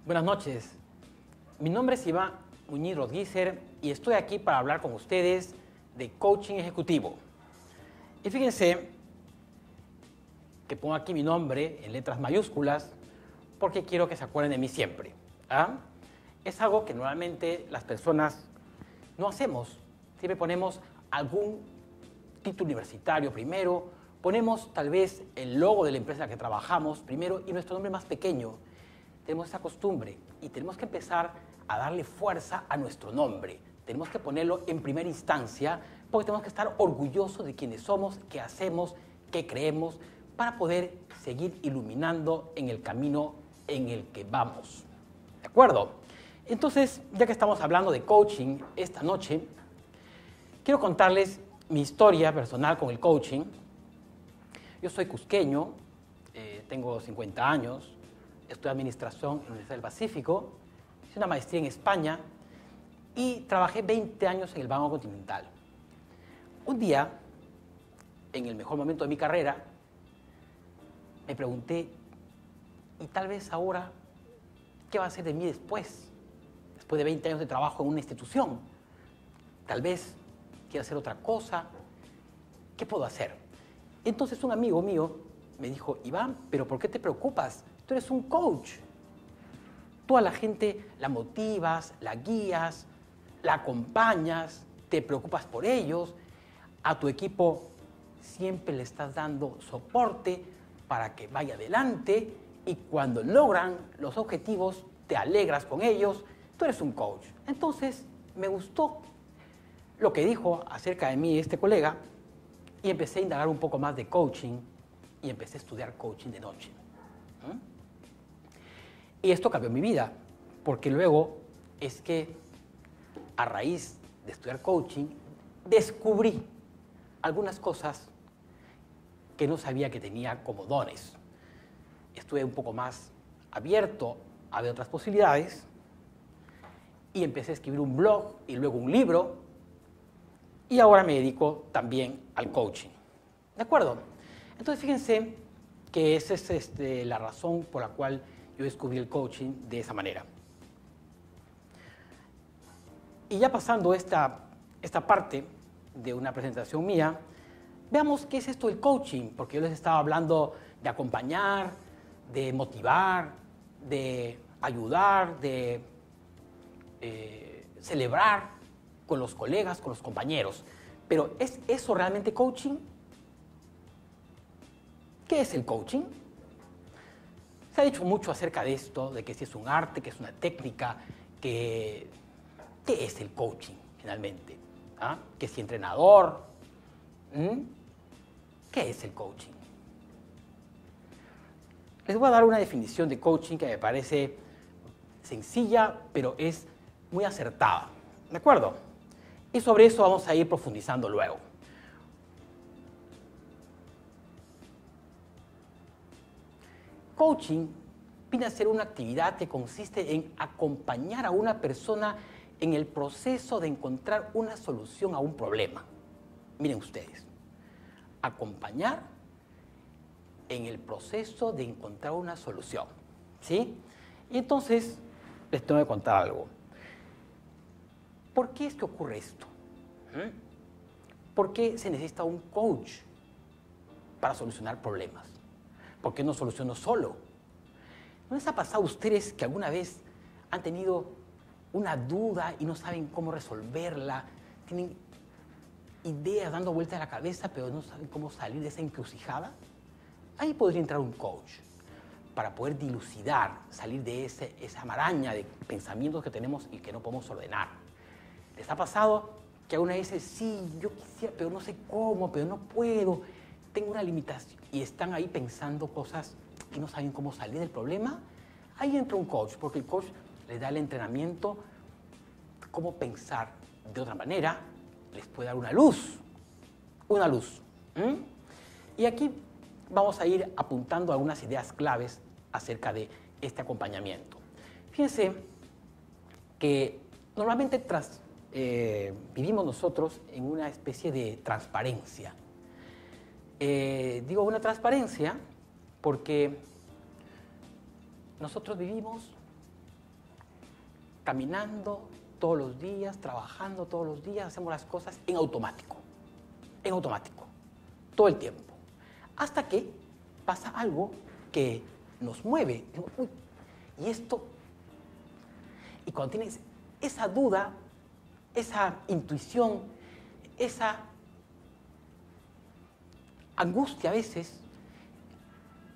Buenas noches. Mi nombre es Iván Muñiz Rodguícer y estoy aquí para hablar con ustedes de coaching ejecutivo. Y fíjense que pongo aquí mi nombre en letras mayúsculas porque quiero que se acuerden de mí siempre. Es algo que normalmente las personas no hacemos. Siempre ponemos algún título universitario primero, ponemos tal vez el logo de la empresa en la que trabajamos primero y nuestro nombre más pequeño. Tenemos esa costumbre y tenemos que empezar a darle fuerza a nuestro nombre. Tenemos que ponerlo en primera instancia porque tenemos que estar orgullosos de quiénes somos, qué hacemos, qué creemos, para poder seguir iluminando en el camino en el que vamos. ¿De acuerdo? Entonces, ya que estamos hablando de coaching esta noche, quiero contarles mi historia personal con el coaching. Yo soy cusqueño, tengo 50 años, estudié Administración en la Universidad del Pacífico, hice una maestría en España y trabajé 20 años en el Banco Continental. Un día, en el mejor momento de mi carrera, me pregunté, ¿y tal vez ahora qué va a ser de mí después de 20 años de trabajo en una institución? Tal vez quiera hacer otra cosa. ¿Qué puedo hacer? Entonces un amigo mío me dijo, Iván, ¿pero por qué te preocupas? Tú eres un coach. Tú a la gente la motivas, la guías, la acompañas, te preocupas por ellos. A tu equipo siempre le estás dando soporte para que vaya adelante y cuando logran los objetivos te alegras con ellos. Tú eres un coach. Entonces me gustó lo que dijo acerca de mí este colega y empecé a indagar un poco más de coaching y empecé a estudiar coaching de noche. Y esto cambió mi vida, porque luego es que a raíz de estudiar coaching descubrí algunas cosas que no sabía que tenía como dones. Estuve un poco más abierto a ver otras posibilidades y empecé a escribir un blog y luego un libro y ahora me dedico también al coaching. ¿De acuerdo? Entonces fíjense que esa es la razón por la cual yo descubrí el coaching de esa manera. Y ya pasando esta parte de una presentación mía, veamos qué es esto del coaching, porque yo les estaba hablando de acompañar, de motivar, de ayudar, de celebrar con los colegas, con los compañeros. Pero ¿es eso realmente coaching? ¿Qué es el coaching? Se ha dicho mucho acerca de esto, de que si es un arte, que es una técnica, que... ¿Qué es el coaching finalmente? ¿Que si entrenador? ¿Qué es el coaching? Les voy a dar una definición de coaching que me parece sencilla, pero es muy acertada. ¿De acuerdo? Y sobre eso vamos a ir profundizando luego. Coaching viene a ser una actividad que consiste en acompañar a una persona en el proceso de encontrar una solución a un problema. Miren ustedes, acompañar en el proceso de encontrar una solución, ¿sí? Y entonces les tengo que contar algo. ¿Por qué es que ocurre esto? ¿Por qué se necesita un coach para solucionar problemas? ¿Por qué no soluciono solo? ¿No les ha pasado a ustedes que alguna vez han tenido una duda y no saben cómo resolverla? Tienen ideas dando vueltas a la cabeza, pero no saben cómo salir de esa encrucijada. Ahí podría entrar un coach para poder dilucidar, salir de esa maraña de pensamientos que tenemos y que no podemos ordenar. ¿Les ha pasado que alguna vez dice, sí, yo quisiera, pero no sé cómo, pero no puedo, tengo una limitación? Y están ahí pensando cosas y no saben cómo salir del problema. Ahí entra un coach, porque el coach les da el entrenamiento, cómo pensar de otra manera, les puede dar una luz. Y aquí vamos a ir apuntando algunas ideas claves acerca de este acompañamiento. Fíjense que normalmente vivimos nosotros en una especie de transparencia. Digo una transparencia porque nosotros vivimos caminando todos los días, trabajando todos los días, hacemos las cosas en automático, todo el tiempo, hasta que pasa algo que nos mueve. Uy, ¿y esto? Y cuando tienes esa duda, esa intuición, esa angustia a veces,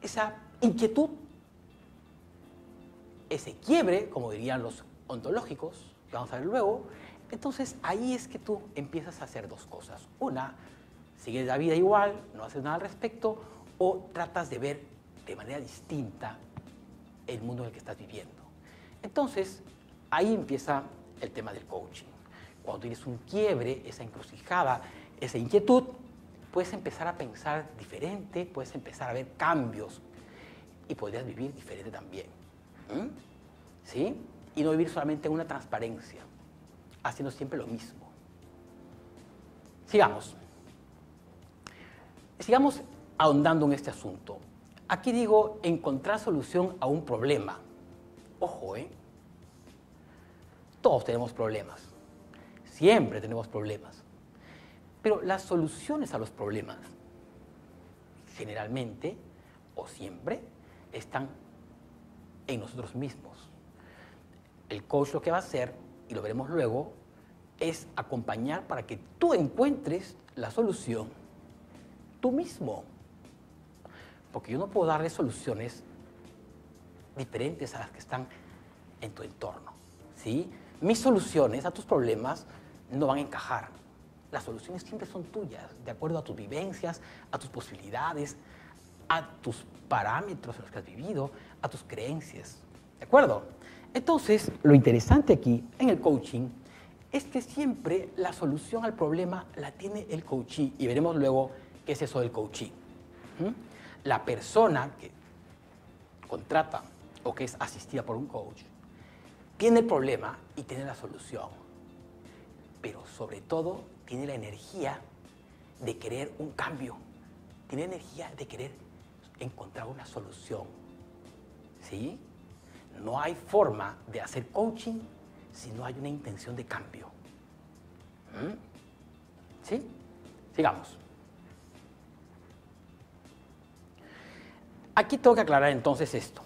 esa inquietud, ese quiebre, como dirían los ontológicos, que vamos a ver luego, entonces ahí es que tú empiezas a hacer dos cosas. Una, sigues la vida igual, no haces nada al respecto, o tratas de ver de manera distinta el mundo en el que estás viviendo. Entonces, ahí empieza el tema del coaching. Cuando tienes un quiebre, esa encrucijada, esa inquietud, puedes empezar a pensar diferente, puedes empezar a ver cambios y podrías vivir diferente también. ¿Sí? Y no vivir solamente en una transparencia, haciendo siempre lo mismo. Sigamos. Sigamos ahondando en este asunto. Aquí digo encontrar solución a un problema. Ojo, todos tenemos problemas. Siempre tenemos problemas. Pero las soluciones a los problemas, generalmente o siempre, están en nosotros mismos. El coach lo que va a hacer, y lo veremos luego, es acompañar para que tú encuentres la solución tú mismo. Porque yo no puedo darle soluciones diferentes a las que están en tu entorno, ¿sí? Mis soluciones a tus problemas no van a encajar. Las soluciones siempre son tuyas, de acuerdo a tus vivencias, a tus posibilidades, a tus parámetros en los que has vivido, a tus creencias, ¿de acuerdo? Entonces, lo interesante aquí en el coaching es que siempre la solución al problema la tiene el coachee, y veremos luego qué es eso del coachee. La persona que contrata o que es asistida por un coach tiene el problema y tiene la solución, pero sobre todo tiene la energía de querer un cambio, tiene energía de querer encontrar una solución, ¿sí? No hay forma de hacer coaching si no hay una intención de cambio. ¿Sí? Sigamos. Aquí tengo que aclarar entonces esto.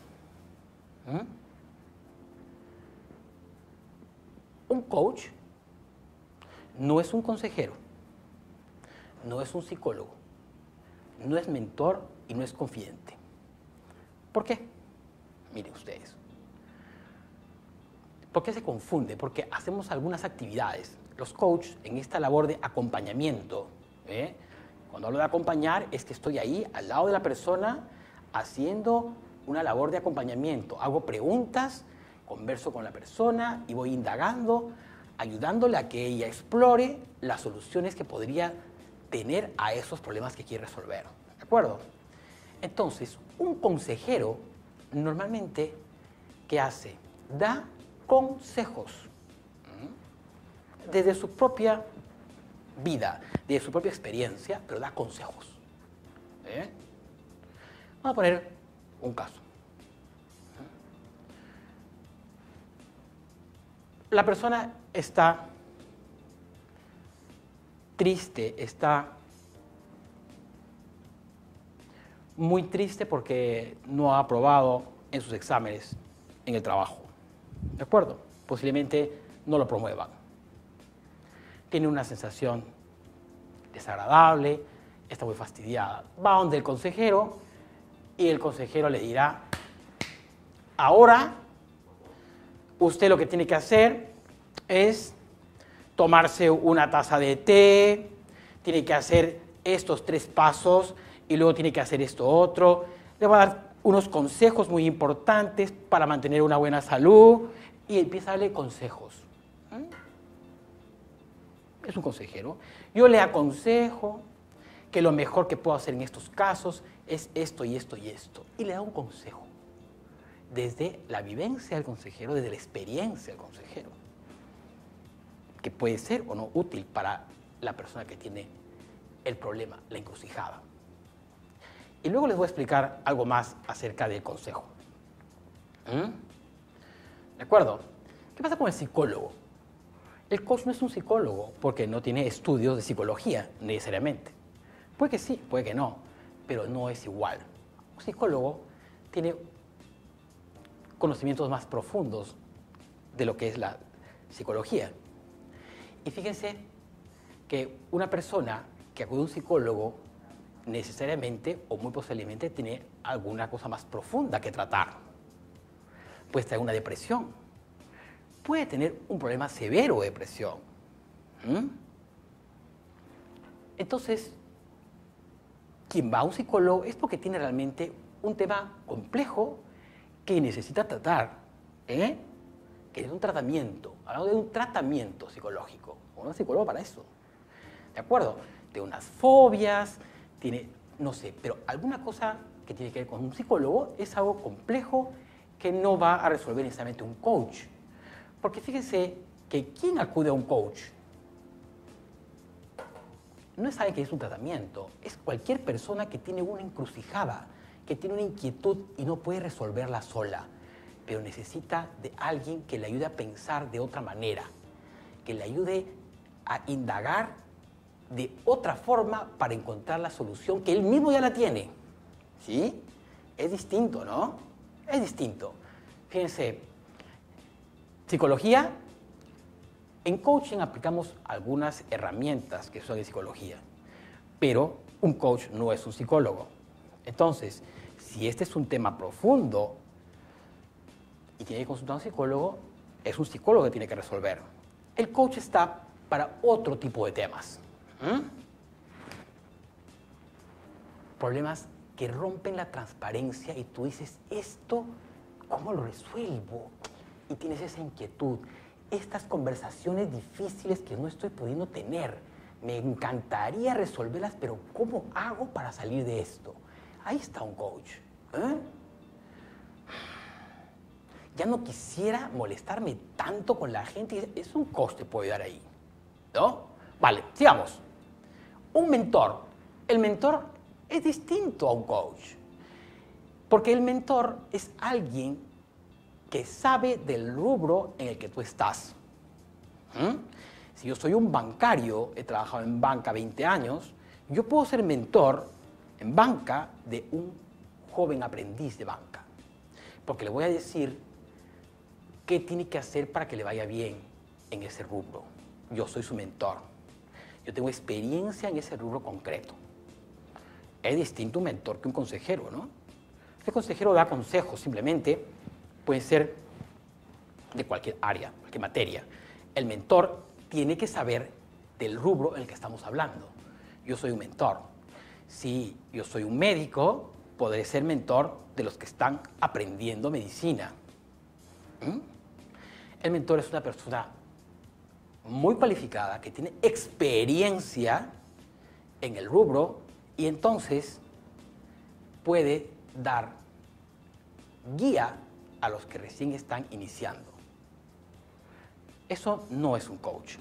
Un coach no es un consejero, no es un psicólogo, no es mentor y no es confidente. ¿Por qué? Miren ustedes. ¿Por qué se confunde? Porque hacemos algunas actividades. Los coaches en esta labor de acompañamiento, cuando hablo de acompañar es que estoy ahí al lado de la persona haciendo una labor de acompañamiento. Hago preguntas, converso con la persona y voy indagando, ayudándole a que ella explore las soluciones que podría tener a esos problemas que quiere resolver. ¿De acuerdo? Entonces, un consejero normalmente, ¿qué hace? Da consejos desde su propia vida, desde su propia experiencia, pero da consejos. Vamos a poner un caso. La persona está triste, está muy triste porque no ha aprobado en sus exámenes en el trabajo. ¿De acuerdo? Posiblemente no lo promuevan. Tiene una sensación desagradable, está muy fastidiada. Va donde el consejero y el consejero le dirá: ahora usted lo que tiene que hacer es tomarse una taza de té, tiene que hacer estos 3 pasos y luego tiene que hacer esto otro. Le va a dar unos consejos muy importantes para mantener una buena salud y empieza a darle consejos. Es un consejero. Yo le aconsejo que lo mejor que puedo hacer en estos casos es esto y esto y esto. Y le da un consejo desde la vivencia del consejero, desde la experiencia del consejero, que puede ser o no útil para la persona que tiene el problema, la encrucijada. Y luego les voy a explicar algo más acerca del consejo. ¿De acuerdo? ¿Qué pasa con el psicólogo? El coach no es un psicólogo porque no tiene estudios de psicología necesariamente. Puede que sí, puede que no, pero no es igual. Un psicólogo tiene conocimientos más profundos de lo que es la psicología. Y fíjense que una persona que acude a un psicólogo necesariamente o muy posiblemente tiene alguna cosa más profunda que tratar. Puede tener una depresión, puede tener un problema severo de depresión. Entonces, quien va a un psicólogo es porque tiene realmente un tema complejo que necesita tratar, que es un tratamiento, hablamos de un tratamiento psicológico, o un psicólogo para eso, ¿de acuerdo? De unas fobias, tiene, no sé, pero alguna cosa que tiene que ver con un psicólogo es algo complejo que no va a resolver necesariamente un coach. Porque fíjense que quien acude a un coach no es alguien que es un tratamiento, es cualquier persona que tiene una encrucijada, que tiene una inquietud y no puede resolverla sola, pero necesita de alguien que le ayude a pensar de otra manera, que le ayude a indagar de otra forma para encontrar la solución que él mismo ya la tiene. ¿Sí? Es distinto, ¿no? Es distinto. Fíjense, psicología, en coaching aplicamos algunas herramientas que son de psicología, pero un coach no es un psicólogo. Entonces, si este es un tema profundo y tiene que consultar a un psicólogo, es un psicólogo que tiene que resolver. El coach está para otro tipo de temas. Problemas que rompen la transparencia y tú dices, ¿esto cómo lo resuelvo? Y tienes esa inquietud, estas conversaciones difíciles que no estoy pudiendo tener. Me encantaría resolverlas, pero ¿cómo hago para salir de esto? Ahí está un coach. Ya no quisiera molestarme tanto con la gente. Es un coach que puede dar ahí, ¿no? Vale, sigamos. Un mentor. El mentor es distinto a un coach. Porque el mentor es alguien que sabe del rubro en el que tú estás. Si yo soy un bancario, he trabajado en banca 20 años, yo puedo ser mentor en banca de un joven aprendiz de banca. Porque le voy a decir qué tiene que hacer para que le vaya bien en ese rubro. Yo soy su mentor. Yo tengo experiencia en ese rubro concreto. Es distinto un mentor que un consejero, ¿no? El consejero da consejos, simplemente puede ser de cualquier área, cualquier materia. El mentor tiene que saber del rubro en el que estamos hablando. Yo soy un mentor. Si yo soy un médico, podré ser mentor de los que están aprendiendo medicina. El mentor es una persona muy cualificada, que tiene experiencia en el rubro y entonces puede dar guía a los que recién están iniciando. Eso no es un coach.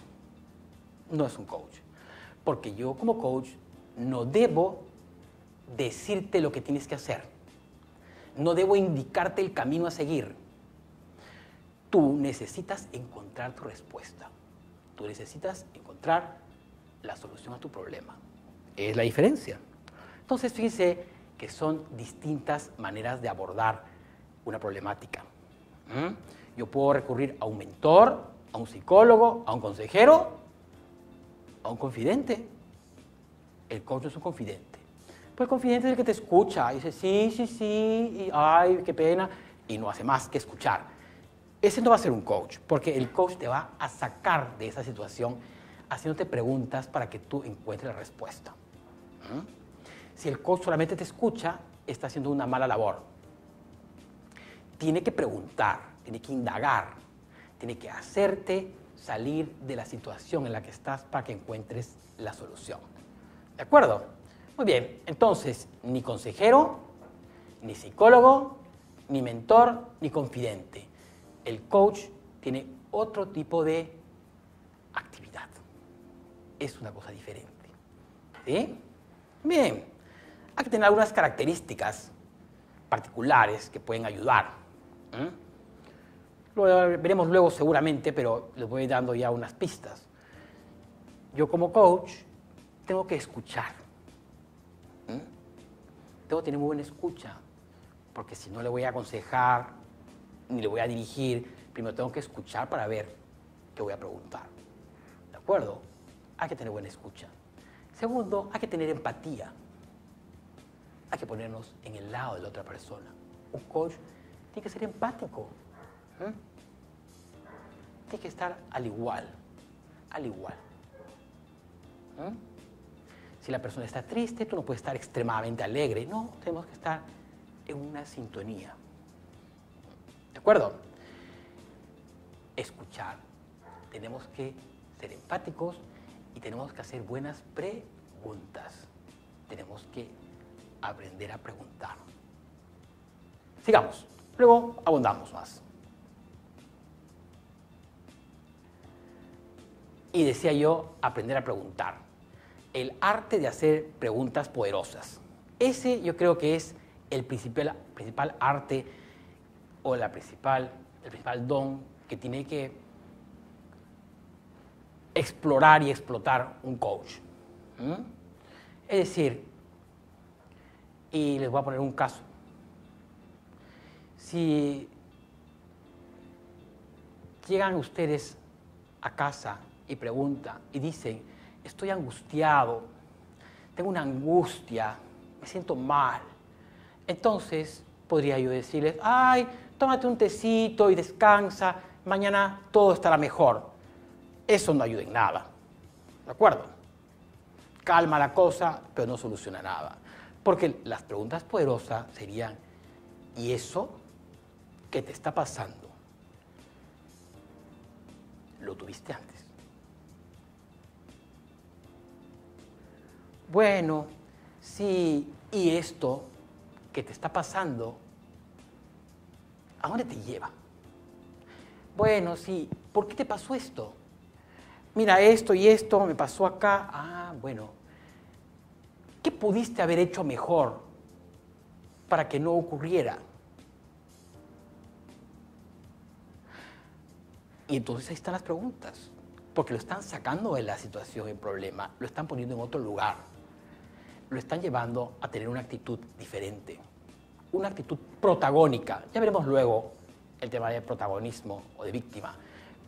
No es un coach. Porque yo como coach no debo decirte lo que tienes que hacer. No debo indicarte el camino a seguir. Tú necesitas encontrar tu respuesta. Tú necesitas encontrar la solución a tu problema. Es la diferencia. Entonces, fíjense que son distintas maneras de abordar una problemática. Yo puedo recurrir a un mentor, a un psicólogo, a un consejero, a un confidente. El coach es un confidente. Pues el confidente es el que te escucha y dice, sí, y ay, qué pena, y no hace más que escuchar. Ese no va a ser un coach, porque el coach te va a sacar de esa situación haciéndote preguntas para que tú encuentres la respuesta. Si el coach solamente te escucha, está haciendo una mala labor. Tiene que preguntar, tiene que indagar, tiene que hacerte salir de la situación en la que estás para que encuentres la solución. ¿De acuerdo? Muy bien, entonces, ni consejero, ni psicólogo, ni mentor, ni confidente. El coach tiene otro tipo de actividad. Es una cosa diferente. ¿Sí? Bien, hay que tener algunas características particulares que pueden ayudar. Lo veremos luego seguramente, pero les voy dando ya unas pistas. Yo como coach tengo que escuchar. Tengo que tener muy buena escucha, porque si no le voy a aconsejar ni le voy a dirigir, primero tengo que escuchar para ver qué voy a preguntar. ¿De acuerdo? Hay que tener buena escucha. Segundo, hay que tener empatía. Hay que ponernos en el lado de la otra persona. Un coach tiene que ser empático. Tiene que estar al igual. Al igual. Si la persona está triste, tú no puedes estar extremadamente alegre. No, tenemos que estar en una sintonía. ¿De acuerdo? Escuchar. Tenemos que ser empáticos y tenemos que hacer buenas preguntas. Tenemos que aprender a preguntar. Sigamos. Luego abundamos más. Y decía yo, aprender a preguntar. El arte de hacer preguntas poderosas. Ese yo creo que es el principal arte o el principal don que tiene que explorar y explotar un coach. Es decir, y les voy a poner un caso. Si llegan ustedes a casa y preguntan y dicen, estoy angustiado, tengo una angustia, me siento mal, entonces podría yo decirles, ay, tómate un tecito y descansa, mañana todo estará mejor. Eso no ayuda en nada, ¿de acuerdo? Calma la cosa, pero no soluciona nada. Porque las preguntas poderosas serían, ¿y eso qué te está pasando? ¿Lo tuviste antes? Bueno, sí, ¿y esto que te está pasando, a dónde te lleva? Bueno, sí, ¿por qué te pasó esto? Mira, esto y esto me pasó acá. Ah, bueno. ¿Qué pudiste haber hecho mejor para que no ocurriera? Y entonces ahí están las preguntas, porque lo están sacando de la situación, el problema, lo están poniendo en otro lugar, lo están llevando a tener una actitud diferente, una actitud protagónica. Ya veremos luego el tema de protagonismo o de víctima,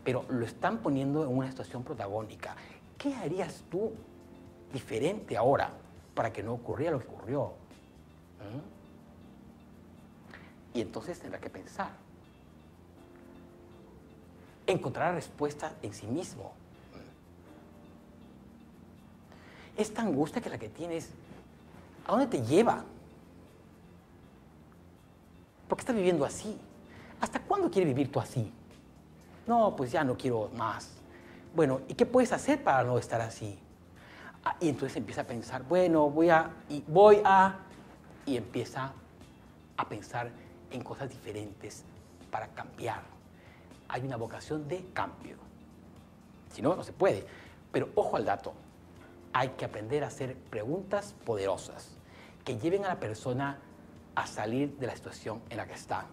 pero lo están poniendo en una situación protagónica. ¿Qué harías tú diferente ahora para que no ocurriera lo que ocurrió? Y entonces tendrá que pensar. Encontrar la respuesta en sí mismo. Esta angustia que la que tienes, ¿a dónde te lleva? ¿Por qué estás viviendo así? ¿Hasta cuándo quieres vivir tú así? No, pues ya no quiero más. Bueno, ¿y qué puedes hacer para no estar así? Y entonces empieza a pensar, bueno, y empieza a pensar en cosas diferentes para cambiar. Hay una vocación de cambio. Si no, no se puede. Pero ojo al dato. Hay que aprender a hacer preguntas poderosas que lleven a la persona a salir de la situación en la que está.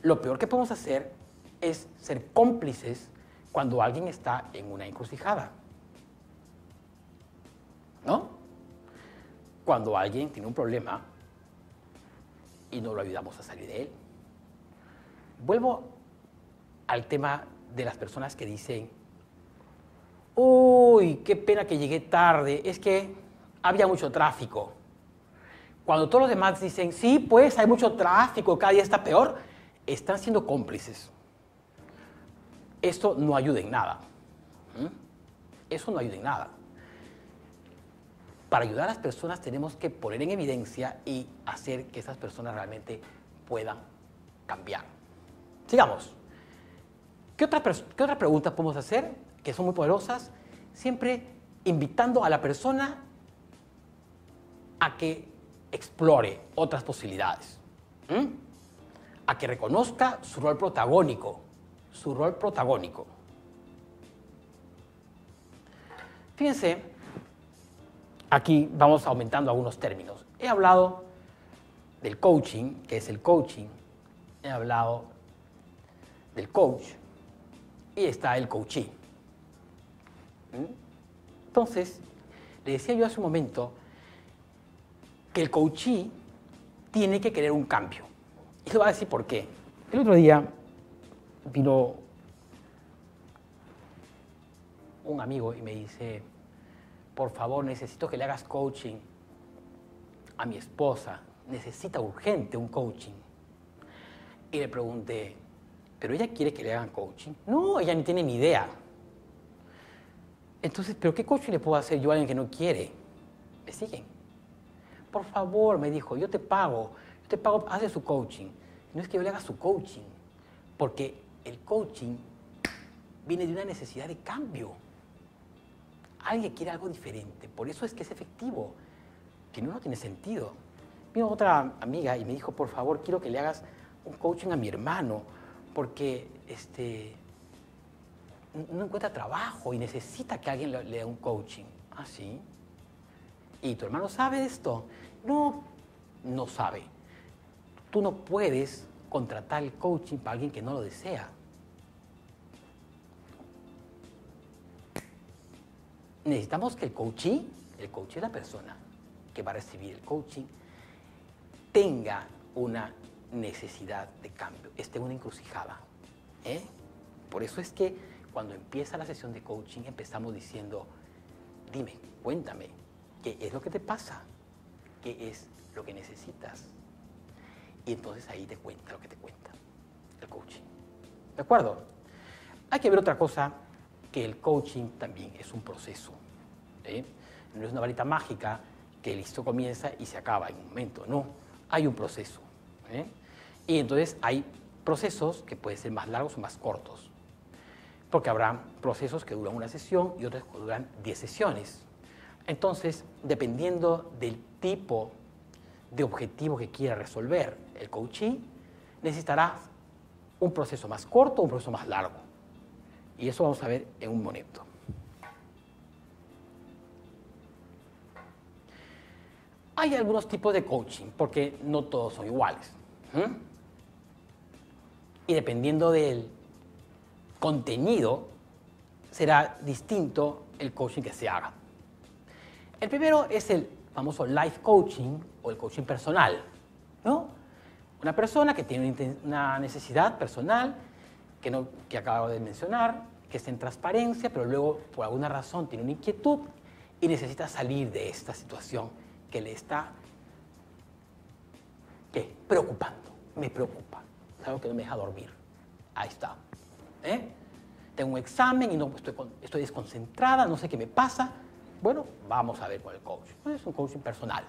Lo peor que podemos hacer es ser cómplices cuando alguien está en una encrucijada. ¿No? Cuando alguien tiene un problema y no lo ayudamos a salir de él. Vuelvo al tema de las personas que dicen, uy, qué pena que llegué tarde, es que había mucho tráfico. Cuando todos los demás dicen, sí, pues hay mucho tráfico, cada día está peor, están siendo cómplices. Esto no ayuda en nada. Eso no ayuda en nada. Para ayudar a las personas tenemos que poner en evidencia y hacer que esas personas realmente puedan cambiar. Sigamos. ¿Qué otras preguntas podemos hacer que son muy poderosas? Siempre invitando a la persona a que explore otras posibilidades. A que reconozca su rol protagónico. Su rol protagónico. Fíjense, aquí vamos aumentando algunos términos. He hablado del coaching, que es el coaching, he hablado del coach y está el coachee. Entonces, le decía yo hace un momento que el coachee tiene que querer un cambio. Y le voy a decir por qué. El otro día vino un amigo y me dice, por favor, necesito que le hagas coaching a mi esposa. Necesita urgente un coaching. Y le pregunté, ¿pero ella quiere que le hagan coaching? No, ella ni tiene ni idea. Entonces, ¿pero qué coaching le puedo hacer yo a alguien que no quiere? ¿Me siguen? Por favor, me dijo, yo te pago, hace su coaching. No es que yo le haga su coaching, porque el coaching viene de una necesidad de cambio. Alguien quiere algo diferente, por eso es que es efectivo. Si no, no tiene sentido. Vino otra amiga y me dijo, por favor, quiero que le hagas un coaching a mi hermano, porque no encuentra trabajo y necesita que alguien le dé un coaching. ¿Ah, sí? ¿Y tu hermano sabe de esto? No, no sabe. Tú no puedes contratar el coaching para alguien que no lo desea. Necesitamos que el coachee es la persona que va a recibir el coaching, tenga una necesidad de cambio, esté en una encrucijada. Por eso es que cuando empieza la sesión de coaching empezamos diciendo, dime, cuéntame, ¿qué es lo que te pasa? ¿Qué es lo que necesitas? Y entonces ahí te cuenta lo que te cuenta el coaching. ¿De acuerdo? Hay que ver otra cosa, que el coaching también es un proceso. No es una varita mágica que listo comienza y se acaba en un momento. No, hay un proceso. Y entonces hay procesos que pueden ser más largos o más cortos. Porque habrá procesos que duran una sesión y otros que duran 10 sesiones. Entonces, dependiendo del tipo de objetivo que quiera resolver el coachee, necesitará un proceso más corto o un proceso más largo. Y eso vamos a ver en un momento. Hay algunos tipos de coaching, porque no todos son iguales. Y dependiendo del contenido, será distinto el coaching que se haga. El primero es el famoso life coaching o el coaching personal, ¿no? Una persona que tiene una necesidad personal que acabo de mencionar, que está en transparencia, pero luego por alguna razón tiene una inquietud y necesita salir de esta situación que le está preocupando. Me preocupa. Es algo que no me deja dormir. Ahí está. Tengo un examen y no estoy desconcentrada, no sé qué me pasa. Bueno, vamos a ver con el coach. Es un coaching personal.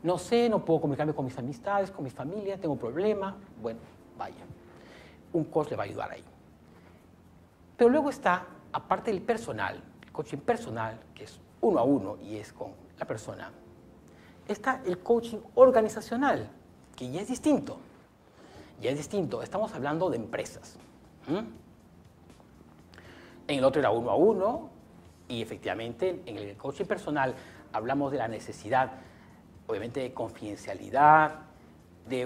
No sé, no puedo comunicarme con mis amistades, con mi familia, tengo problemas. Bueno, vaya. Un coach le va a ayudar ahí. Pero luego está, aparte del personal, el coaching personal, que es uno a uno y es con la persona, está el coaching organizacional, que ya es distinto. Ya es distinto. Estamos hablando de empresas. En el otro era uno a uno y efectivamente en el coaching personal hablamos de la necesidad, obviamente, de confidencialidad, de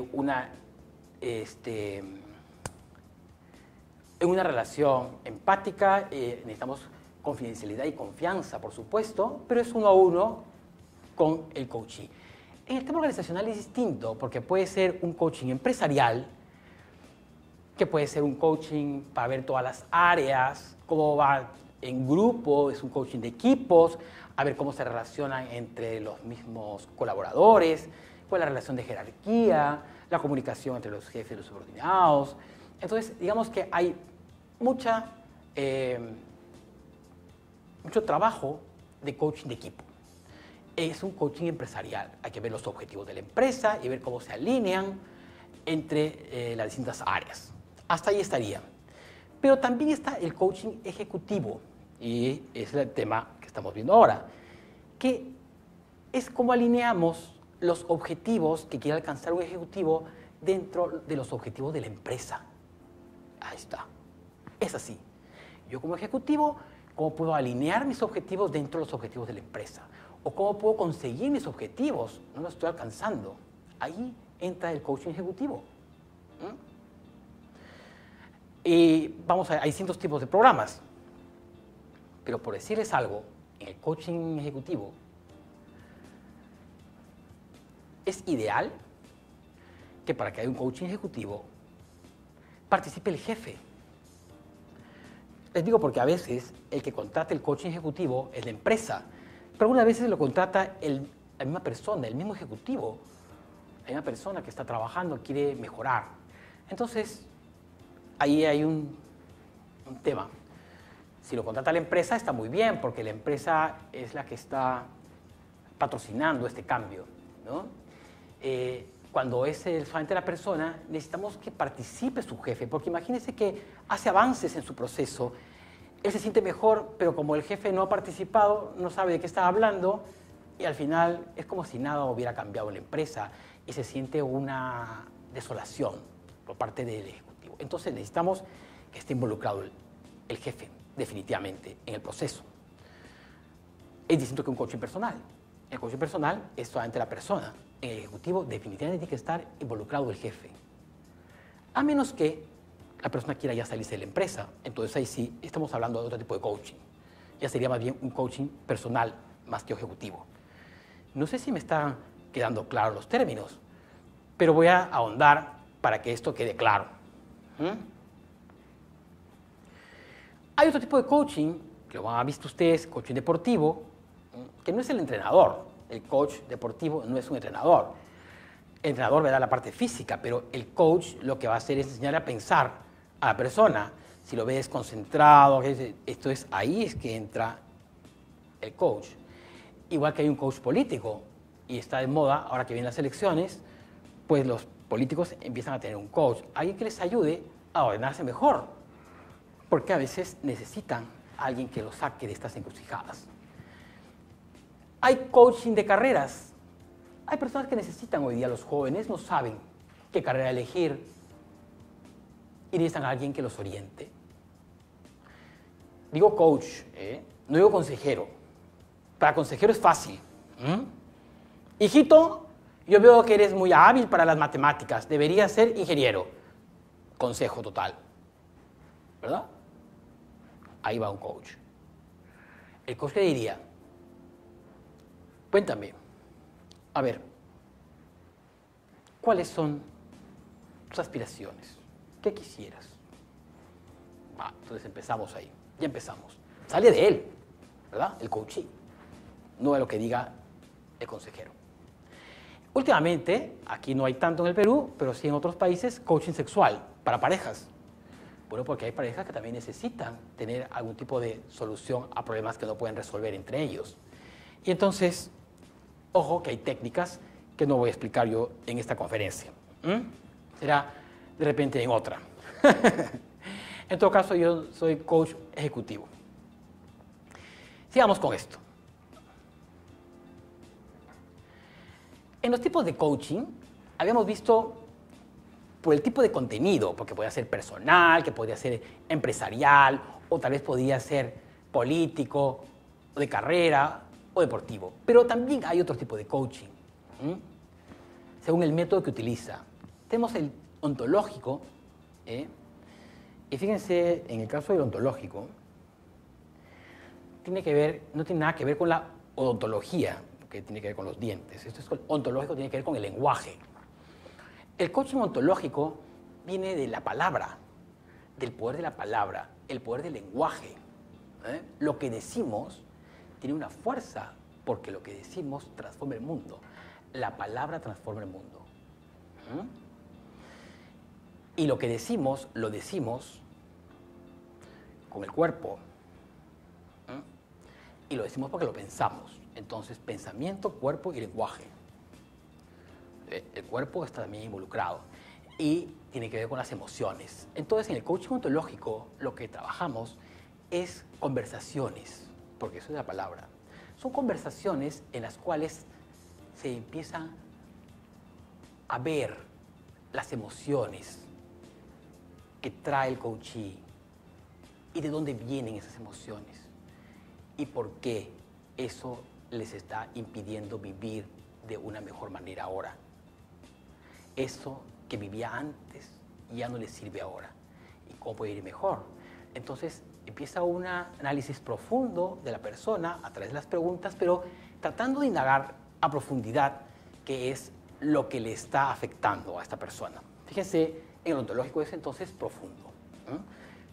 en una relación empática, necesitamos confidencialidad y confianza, por supuesto, pero es uno a uno con el coaching. En el tema organizacional es distinto, porque puede ser un coaching empresarial, que puede ser un coaching para ver todas las áreas, cómo va en grupo, es un coaching de equipos, a ver cómo se relacionan entre los mismos colaboradores, cuál es la relación de jerarquía, la comunicación entre los jefes y los subordinados. Entonces, digamos que hay mucho trabajo de coaching de equipo. Es un coaching empresarial. Hay que ver los objetivos de la empresa y ver cómo se alinean entre las distintas áreas. Hasta ahí estaría. Pero también está el coaching ejecutivo, y es el tema que estamos viendo ahora, que es cómo alineamos los objetivos que quiere alcanzar un ejecutivo dentro de los objetivos de la empresa. Ahí está. Es así. Yo como ejecutivo, ¿cómo puedo alinear mis objetivos dentro de los objetivos de la empresa? ¿O cómo puedo conseguir mis objetivos? No los estoy alcanzando. Ahí entra el coaching ejecutivo. Y vamos a, hay distintos tipos de programas. Pero por decirles algo, en el coaching ejecutivo es ideal que para que haya un coaching ejecutivo participe el jefe. Les digo porque a veces el que contrata el coaching ejecutivo es la empresa, pero algunas veces lo contrata la misma persona, el mismo ejecutivo, la misma persona que está trabajando, quiere mejorar. Entonces, ahí hay un tema. Si lo contrata la empresa está muy bien, porque la empresa es la que está patrocinando este cambio, ¿no? Cuando es solamente la persona, necesitamos que participe su jefe, porque imagínense que hace avances en su proceso, él se siente mejor, pero como el jefe no ha participado, no sabe de qué está hablando, y al final es como si nada hubiera cambiado en la empresa, y se siente una desolación por parte del ejecutivo. Entonces necesitamos que esté involucrado el jefe, definitivamente, en el proceso. Es distinto que un coaching personal. El coaching personal es solamente la persona. En el ejecutivo definitivamente tiene que estar involucrado el jefe. A menos que la persona quiera ya salirse de la empresa. Entonces ahí sí estamos hablando de otro tipo de coaching. Ya sería más bien un coaching personal más que ejecutivo. No sé si me están quedando claros los términos, pero voy a ahondar para que esto quede claro. Hay otro tipo de coaching, que lo han visto ustedes, coaching deportivo, que no es el entrenador. El coach deportivo no es un entrenador. El entrenador ve la parte física, pero el coach lo que va a hacer es enseñar a pensar a la persona. Si lo ves concentrado, esto es, ahí es que entra el coach. Igual que hay un coach político, y está de moda, ahora que vienen las elecciones, pues los políticos empiezan a tener un coach. Alguien que les ayude a ordenarse mejor, porque a veces necesitan a alguien que los saque de estas encrucijadas. Hay coaching de carreras. Hay personas que necesitan hoy día, los jóvenes no saben qué carrera elegir y necesitan a alguien que los oriente. Digo coach, no digo consejero. Para consejero es fácil. Hijito, yo veo que eres muy hábil para las matemáticas, deberías ser ingeniero. Consejo total. ¿Verdad? Ahí va un coach. El coach le diría, cuéntame, a ver, ¿cuáles son tus aspiraciones? ¿Qué quisieras? Entonces empezamos ahí, ya empezamos. Sale de él, ¿verdad? El coaching, no de lo que diga el consejero. Últimamente, aquí no hay tanto en el Perú, pero sí en otros países, coaching sexual para parejas. Bueno, porque hay parejas que también necesitan tener algún tipo de solución a problemas que no pueden resolver entre ellos. Y entonces, ojo que hay técnicas que no voy a explicar yo en esta conferencia. Será de repente en otra. En todo caso, yo soy coach ejecutivo. Sigamos con esto. En los tipos de coaching, habíamos visto por el tipo de contenido, porque podía ser personal, que podía ser empresarial, o tal vez podía ser político, o de carrera, o deportivo. Pero también hay otro tipo de coaching, según el método que utiliza. Tenemos el ontológico, y fíjense, en el caso del ontológico, no tiene nada que ver con la odontología, que tiene que ver con los dientes. Esto es ontológico, tiene que ver con el lenguaje. El coaching ontológico viene de la palabra, del poder de la palabra, el poder del lenguaje. Lo que decimos tiene una fuerza, porque lo que decimos transforma el mundo. La palabra transforma el mundo. Y lo que decimos, lo decimos con el cuerpo. Y lo decimos porque lo pensamos. Entonces, pensamiento, cuerpo y lenguaje. El cuerpo está también involucrado y tiene que ver con las emociones. Entonces, en el coaching ontológico, lo que trabajamos es conversaciones, porque eso es la palabra. Son conversaciones en las cuales se empiezan a ver las emociones que trae el coachee y de dónde vienen esas emociones y por qué eso les está impidiendo vivir de una mejor manera ahora. Eso que vivía antes y ya no le sirve ahora. ¿Y cómo puede ir mejor? Entonces empieza un análisis profundo de la persona a través de las preguntas, pero tratando de indagar a profundidad qué es lo que le está afectando a esta persona. Fíjense, en el ontológico es entonces profundo.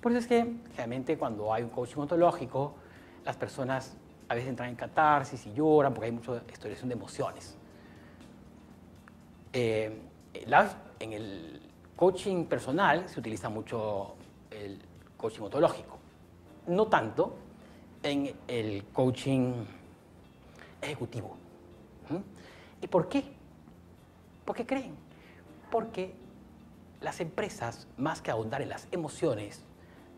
Por eso es que generalmente cuando hay un coaching ontológico, las personas a veces entran en catarsis y lloran porque hay mucha expresión de emociones. En el coaching personal se utiliza mucho el coaching ontológico, no tanto en el coaching ejecutivo. ¿Y por qué? ¿Por qué creen? Porque las empresas, más que ahondar en las emociones,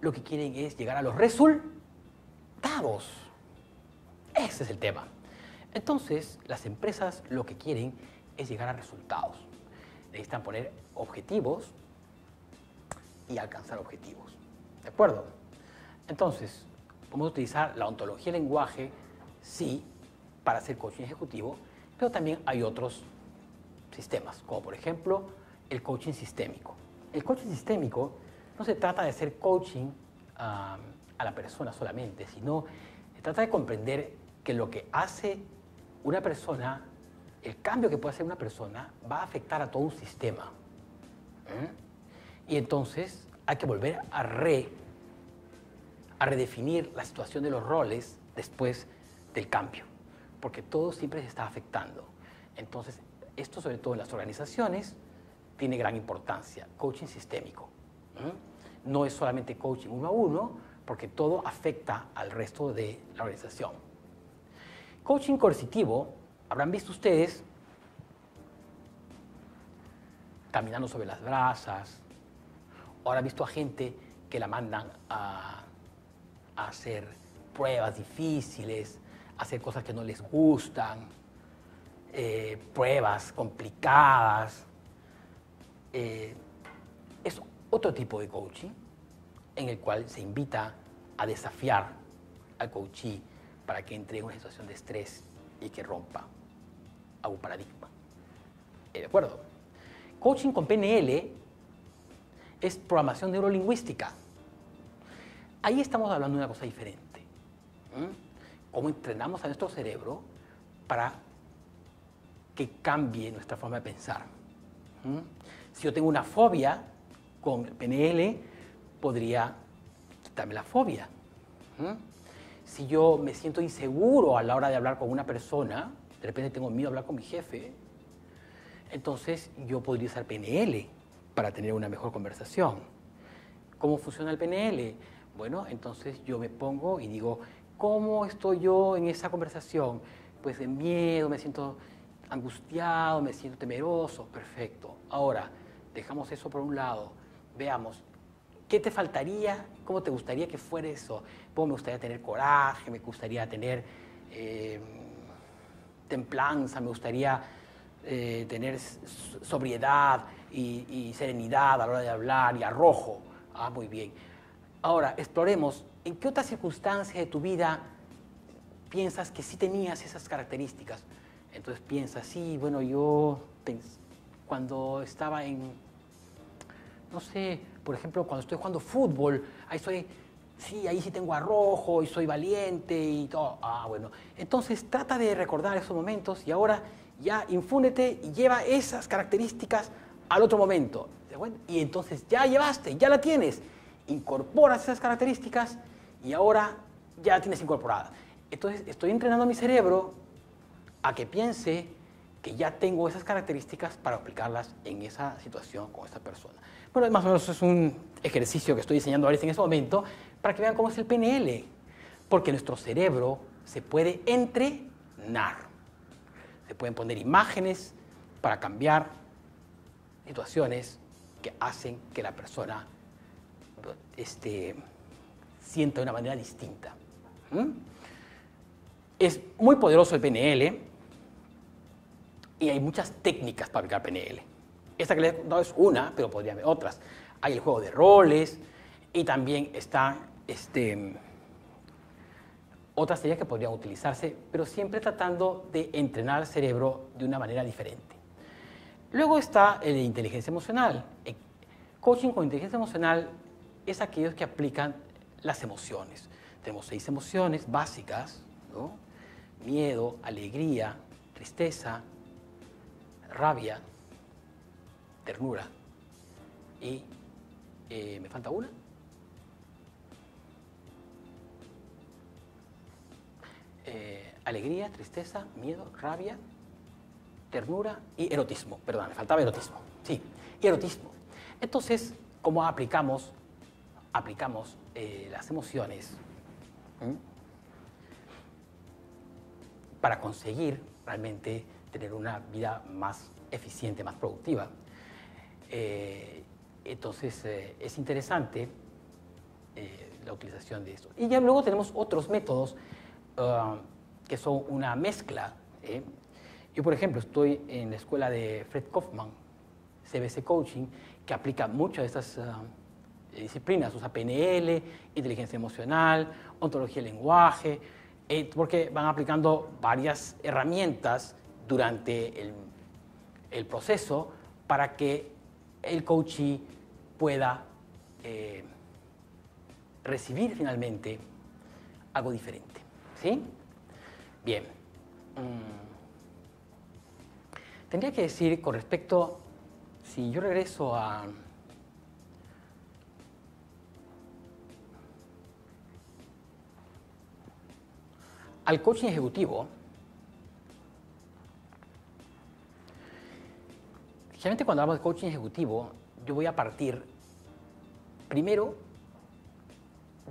lo que quieren es llegar a los resultados. Ese es el tema. Entonces, las empresas lo que quieren es llegar a resultados. Necesitan poner objetivos y alcanzar objetivos. ¿De acuerdo? Entonces, podemos utilizar la ontología del lenguaje, sí, para hacer coaching ejecutivo, pero también hay otros sistemas, como por ejemplo el coaching sistémico. El coaching sistémico no se trata de hacer coaching a la persona solamente, sino se trata de comprender que lo que hace una persona, el cambio que puede hacer una persona, va a afectar a todo un sistema. Y entonces hay que volver a redefinir la situación de los roles después del cambio, porque todo siempre se está afectando. Entonces, esto sobre todo en las organizaciones tiene gran importancia, coaching sistémico. No es solamente coaching uno a uno, porque todo afecta al resto de la organización. Coaching coercitivo, habrán visto ustedes caminando sobre las brasas, o habrán visto a gente que la mandan a hacer pruebas difíciles, a hacer cosas que no les gustan, pruebas complicadas. Es otro tipo de coaching en el cual se invita a desafiar al coachee para que entre en una situación de estrés y que rompa a un paradigma. ¿De acuerdo? Coaching con PNL es programación neurolingüística. Ahí estamos hablando de una cosa diferente. Cómo entrenamos a nuestro cerebro para que cambie nuestra forma de pensar. Si yo tengo una fobia, con PNL podría quitarme la fobia. Si yo me siento inseguro a la hora de hablar con una persona, de repente tengo miedo a hablar con mi jefe, entonces yo podría usar PNL para tener una mejor conversación. ¿Cómo funciona el PNL? Bueno, entonces yo me pongo y digo, ¿cómo estoy yo en esa conversación? Pues de miedo, me siento angustiado, me siento temeroso. Perfecto. Ahora, dejamos eso por un lado. Veamos, ¿qué te faltaría? ¿Cómo te gustaría que fuera eso? Pues me gustaría tener coraje, me gustaría tener templanza, me gustaría tener sobriedad y serenidad a la hora de hablar y arrojo. Ah, muy bien. Ahora, exploremos, ¿en qué otras circunstancias de tu vida piensas que sí tenías esas características? Entonces piensas, sí, bueno, yo cuando estaba en, no sé, por ejemplo, cuando estoy jugando fútbol, ahí sí tengo arrojo y soy valiente y todo. Ah, bueno. Entonces trata de recordar esos momentos y ahora ya infúndete y lleva esas características al otro momento. Y entonces ya llevaste, ya la tienes. Incorporas esas características y ahora ya la tienes incorporada. Entonces estoy entrenando a mi cerebro a que piense que ya tengo esas características para aplicarlas en esa situación con esa persona. Bueno, más o menos es un ejercicio que estoy diseñando ahorita en ese momento para que vean cómo es el PNL. Porque nuestro cerebro se puede entrenar. Se pueden poner imágenes para cambiar situaciones que hacen que la persona sienta de una manera distinta. Es muy poderoso el PNL y hay muchas técnicas para aplicar PNL. Esta que les he contado es una, pero podría haber otras. Hay el juego de roles y también está otras técnicas que podrían utilizarse, pero siempre tratando de entrenar al cerebro de una manera diferente. Luego está el de inteligencia emocional. Coaching con inteligencia emocional es aquellos que aplican las emociones. Tenemos 6 emociones básicas, ¿no? Miedo, alegría, tristeza, rabia, ternura y ¿me falta una? Alegría, tristeza, miedo, rabia, ternura y erotismo. Perdón, me faltaba erotismo. Sí, y erotismo. Entonces, ¿cómo aplicamos las emociones para conseguir realmente tener una vida más eficiente, más productiva? Entonces, es interesante la utilización de esto. Y ya luego tenemos otros métodos que son una mezcla. Yo, por ejemplo, estoy en la escuela de Fred Kaufman, CBC Coaching, que aplica muchas de estas disciplinas, usa PNL, inteligencia emocional, ontología del lenguaje, porque van aplicando varias herramientas durante el proceso para que el coachee pueda recibir finalmente algo diferente. ¿Sí? Bien. Tendría que decir con respecto, si yo regreso al coaching ejecutivo, generalmente cuando hablamos de coaching ejecutivo, yo voy a partir primero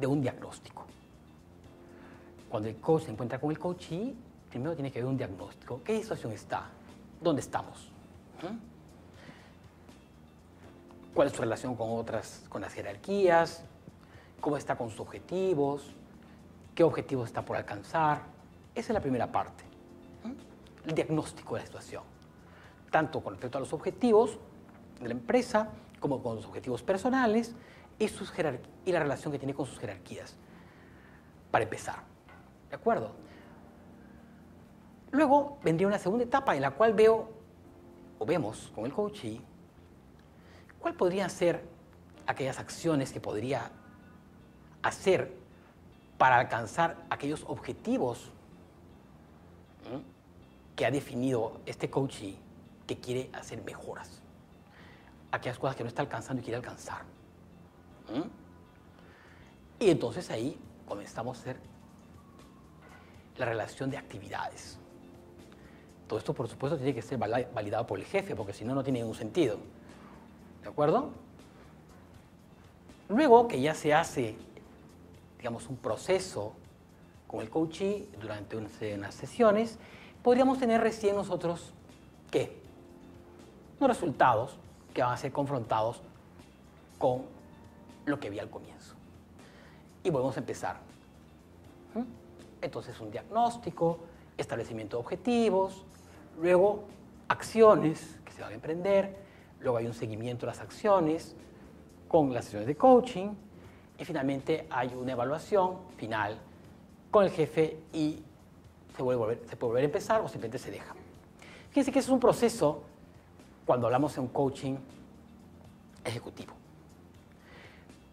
de un diagnóstico. Cuando el coach se encuentra con el coachee, primero tiene que haber un diagnóstico. ¿Qué situación está? ¿Dónde estamos? ¿Cuál es su relación con las jerarquías? ¿Cómo está con sus objetivos? ¿Qué objetivos está por alcanzar? Esa es la primera parte. El diagnóstico de la situación. Tanto con respecto a los objetivos de la empresa, como con los objetivos personales y la relación que tiene con sus jerarquías. Para empezar. ¿De acuerdo? Luego vendría una segunda etapa en la cual vemos con el coachee cuál podrían ser aquellas acciones que podría hacer para alcanzar aquellos objetivos que ha definido este coachee que quiere hacer mejoras. Aquellas cosas que no está alcanzando y quiere alcanzar. Y entonces ahí comenzamos a hacer la relación de actividades. Todo esto, por supuesto, tiene que ser validado por el jefe, porque si no, no tiene ningún sentido. ¿De acuerdo? Luego que ya se hace, digamos, un proceso con el coachee durante unas sesiones, podríamos tener recién nosotros, ¿qué? Los resultados que van a ser confrontados con lo que vi al comienzo. Y volvemos a empezar. Entonces, un diagnóstico, establecimiento de objetivos, luego acciones que se van a emprender, luego hay un seguimiento de las acciones con las sesiones de coaching y finalmente hay una evaluación final con el jefe y se puede volver a empezar o simplemente se deja. Fíjense que ese es un proceso cuando hablamos de un coaching ejecutivo.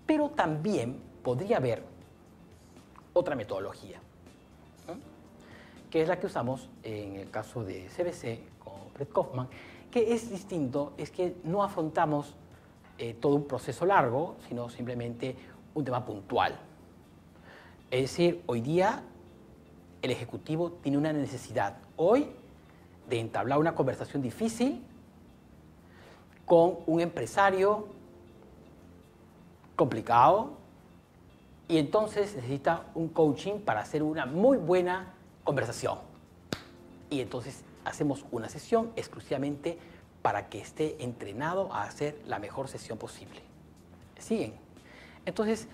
Pero también podría haber otra metodología, que es la que usamos en el caso de CBC con Fred Kaufman, que es distinto, es que no afrontamos todo un proceso largo, sino simplemente un tema puntual. Es decir, hoy día el ejecutivo tiene una necesidad hoy de entablar una conversación difícil con un empresario complicado y entonces necesita un coaching para hacer una muy buena conversación. Y entonces hacemos una sesión exclusivamente para que esté entrenado a hacer la mejor sesión posible. ¿Siguen? Entonces,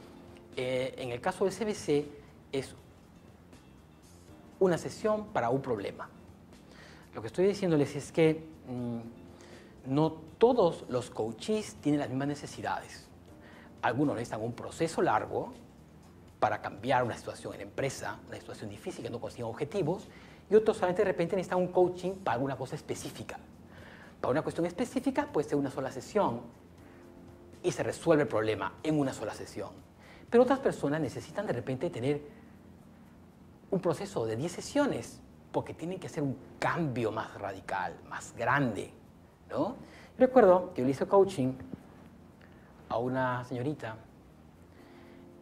en el caso del CBC es una sesión para un problema. Lo que estoy diciéndoles es que no todos los coaches tienen las mismas necesidades. Algunos necesitan un proceso largo para cambiar una situación en la empresa, una situación difícil que no consiguen objetivos, y otros solamente de repente necesitan un coaching para alguna cosa específica. Para una cuestión específica puede ser una sola sesión y se resuelve el problema en una sola sesión. Pero otras personas necesitan de repente tener un proceso de 10 sesiones porque tienen que hacer un cambio más radical, más grande, ¿no? Recuerdo que yo le hice coaching a una señorita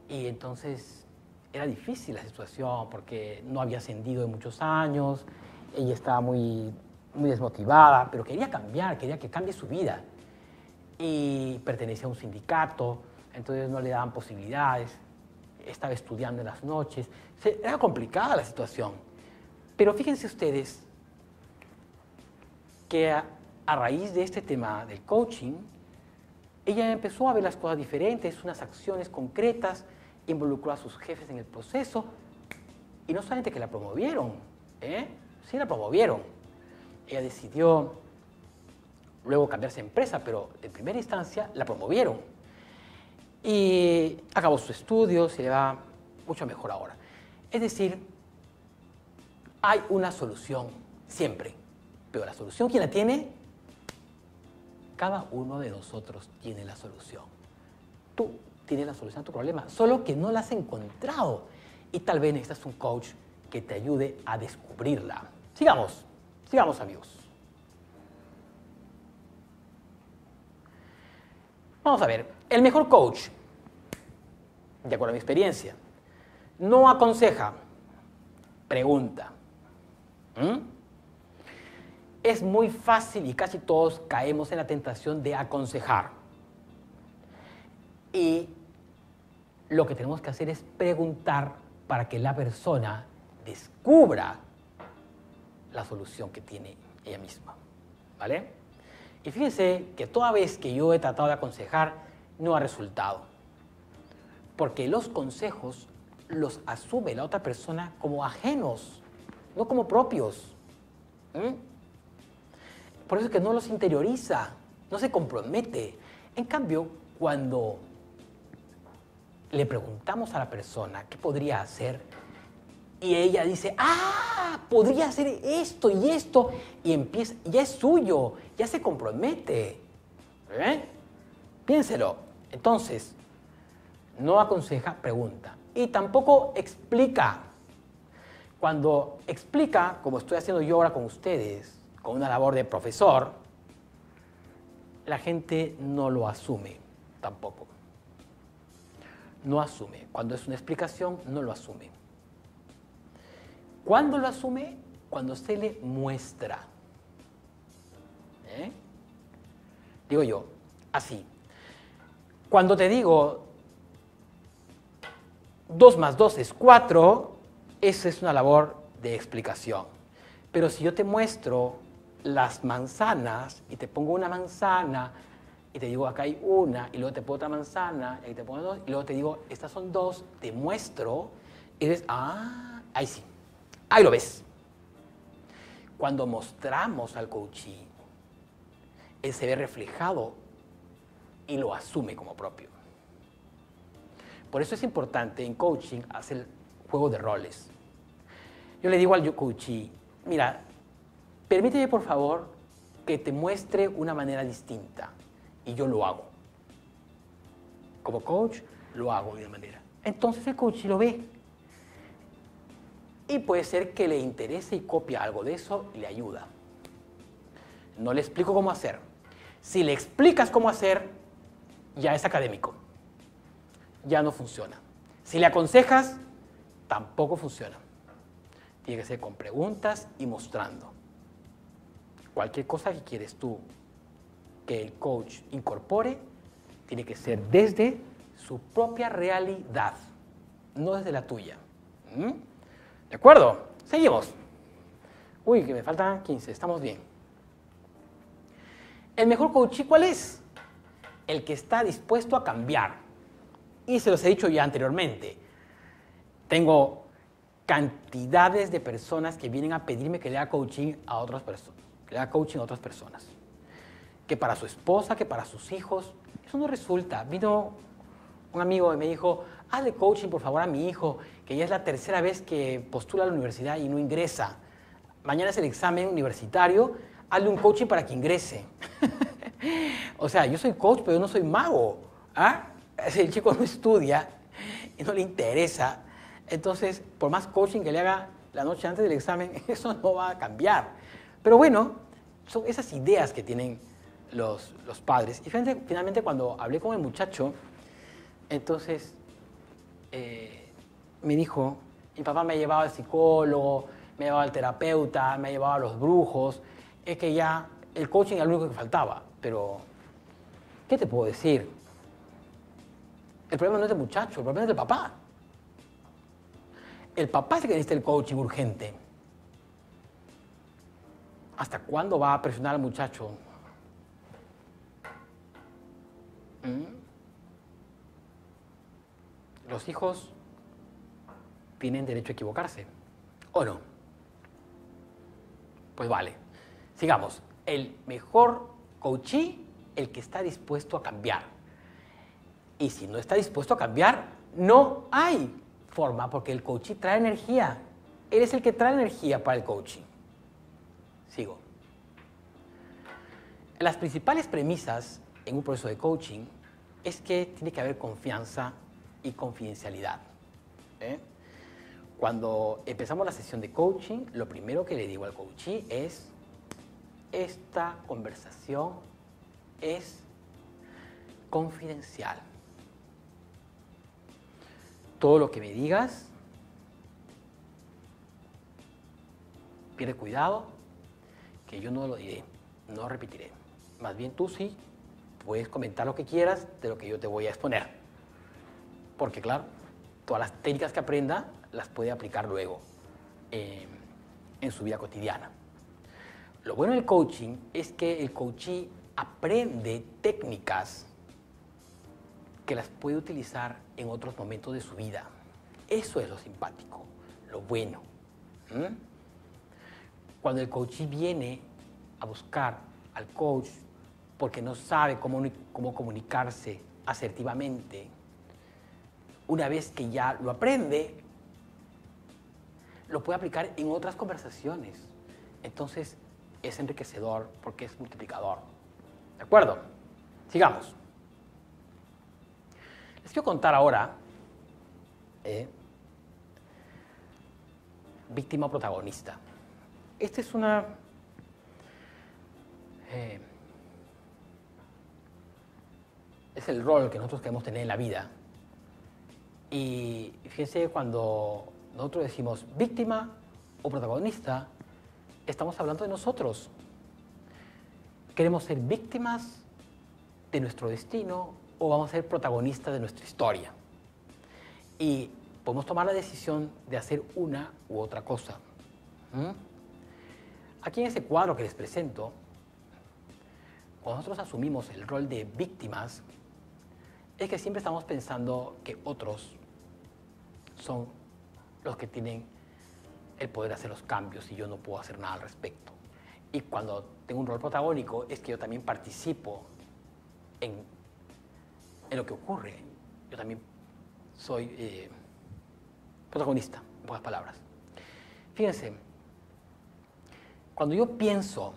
y entonces era difícil la situación porque no había ascendido en muchos años, ella estaba muy desmotivada, pero quería cambiar, quería que cambie su vida. Y pertenecía a un sindicato, entonces no le daban posibilidades, estaba estudiando en las noches, era complicada la situación. Pero fíjense ustedes que a raíz de este tema del coaching, ella empezó a ver las cosas diferentes, unas acciones concretas, involucró a sus jefes en el proceso y no solamente que la promovieron, sí la promovieron. Ella decidió luego cambiarse de empresa, pero en primera instancia la promovieron. Y acabó sus estudios y le va mucho mejor ahora. Es decir, hay una solución siempre, pero la solución, ¿quién la tiene? Cada uno de nosotros tiene la solución. Tú tienes la solución a tu problema, solo que no la has encontrado y tal vez necesitas un coach que te ayude a descubrirla. Sigamos amigos. Vamos a ver, el mejor coach, de acuerdo a mi experiencia, no aconseja, pregunta. Es muy fácil y casi todos caemos en la tentación de aconsejar. Y lo que tenemos que hacer es preguntar para que la persona descubra la solución que tiene ella misma, ¿vale? Y fíjense que toda vez que yo he tratado de aconsejar, no ha resultado. Porque los consejos los asume la otra persona como ajenos, no como propios. Por eso es que no los interioriza, no se compromete. En cambio, cuando le preguntamos a la persona qué podría hacer, y ella dice, podría hacer esto y esto, y empieza, ya es suyo, ya se compromete. Piénselo. Entonces, no aconseja, pregunta. Y tampoco explica. Cuando explica, como estoy haciendo yo ahora con ustedes, con una labor de profesor, la gente no lo asume tampoco. No asume. Cuando es una explicación, no lo asume. ¿Cuándo lo asume? Cuando se le muestra. Digo yo, así. Cuando te digo 2 más 2 es 4, esa es una labor de explicación. Pero si yo te muestro las manzanas y te pongo una manzana y te digo acá hay una y luego te pongo otra manzana y te pongo 2 y luego te digo estas son 2, te muestro y dices, ahí sí, ahí lo ves. Cuando mostramos al coachee, él se ve reflejado y lo asume como propio. Por eso es importante en coaching hacer juego de roles. Yo le digo al coachee, mira, permíteme por favor que te muestre una manera distinta y yo lo hago. Como coach lo hago de una manera. Entonces el coachee lo ve. Y puede ser que le interese y copia algo de eso y le ayuda. No le explico cómo hacer. Si le explicas cómo hacer, ya es académico. Ya no funciona. Si le aconsejas, tampoco funciona. Tiene que ser con preguntas y mostrando. Cualquier cosa que quieres tú que el coach incorpore, tiene que ser desde su propia realidad, no desde la tuya. ¿De acuerdo? Seguimos. Uy, que me faltan 15, estamos bien. El mejor coachee, ¿cuál es? El que está dispuesto a cambiar. Y se los he dicho ya anteriormente. Tengo cantidades de personas que vienen a pedirme que le haga coaching a otras personas. Que le haga coaching a otras personas. Que para su esposa, que para sus hijos. Eso no resulta. Vino un amigo y me dijo, hazle coaching por favor a mi hijo, que ya es la tercera vez que postula a la universidad y no ingresa. Mañana es el examen universitario, hazle un coaching para que ingrese. O sea, yo soy coach, pero yo no soy mago. ¿Ah? Si el chico no estudia y no le interesa, entonces, por más coaching que le haga la noche antes del examen, eso no va a cambiar. Pero bueno, son esas ideas que tienen los padres. Y finalmente, cuando hablé con el muchacho, entonces me dijo, mi papá me ha llevado al psicólogo, me ha llevado al terapeuta, me ha llevado a los brujos, es que ya el coaching era lo único que faltaba. Pero, ¿qué te puedo decir? El problema no es del muchacho, el problema es del papá. El papá es el que necesita el coaching urgente. ¿Hasta cuándo va a presionar al muchacho? Los hijos tienen derecho a equivocarse, ¿o no? Pues vale. Sigamos. El mejor coachee, el que está dispuesto a cambiar. Y si no está dispuesto a cambiar, no hay forma, porque el coachee trae energía. Él es el que trae energía para el coaching. Sigo. Las principales premisas en un proceso de coaching es que tiene que haber confianza y confidencialidad. Cuando empezamos la sesión de coaching, lo primero que le digo al coachee es: esta conversación es confidencial. Todo lo que me digas, pierde cuidado, que yo no lo diré, no repetiré. Más bien tú sí puedes comentar lo que quieras de lo que yo te voy a exponer. Porque claro, todas las técnicas que aprenda las puede aplicar luego en su vida cotidiana. Lo bueno del coaching es que el coachee aprende técnicas que las puede utilizar en otros momentos de su vida. Eso es lo simpático, lo bueno. Cuando el coachee viene a buscar al coach porque no sabe cómo comunicarse asertivamente, una vez que ya lo aprende, lo puede aplicar en otras conversaciones. Entonces, es enriquecedor porque es multiplicador. ¿De acuerdo? Sigamos. Les quiero contar ahora víctima o protagonista. Esta es una es el rol que nosotros queremos tener en la vida. Y fíjense, cuando nosotros decimos víctima o protagonista, estamos hablando de nosotros. ¿Queremos ser víctimas de nuestro destino o vamos a ser protagonistas de nuestra historia? Y podemos tomar la decisión de hacer una u otra cosa. Aquí en ese cuadro que les presento, cuando nosotros asumimos el rol de víctimas, es que siempre estamos pensando que otros son los que tienen el poder de hacer los cambios y yo no puedo hacer nada al respecto. Y cuando tengo un rol protagónico es que yo también participo en lo que ocurre. Yo también soy protagonista, en pocas palabras. Fíjense, cuando yo pienso,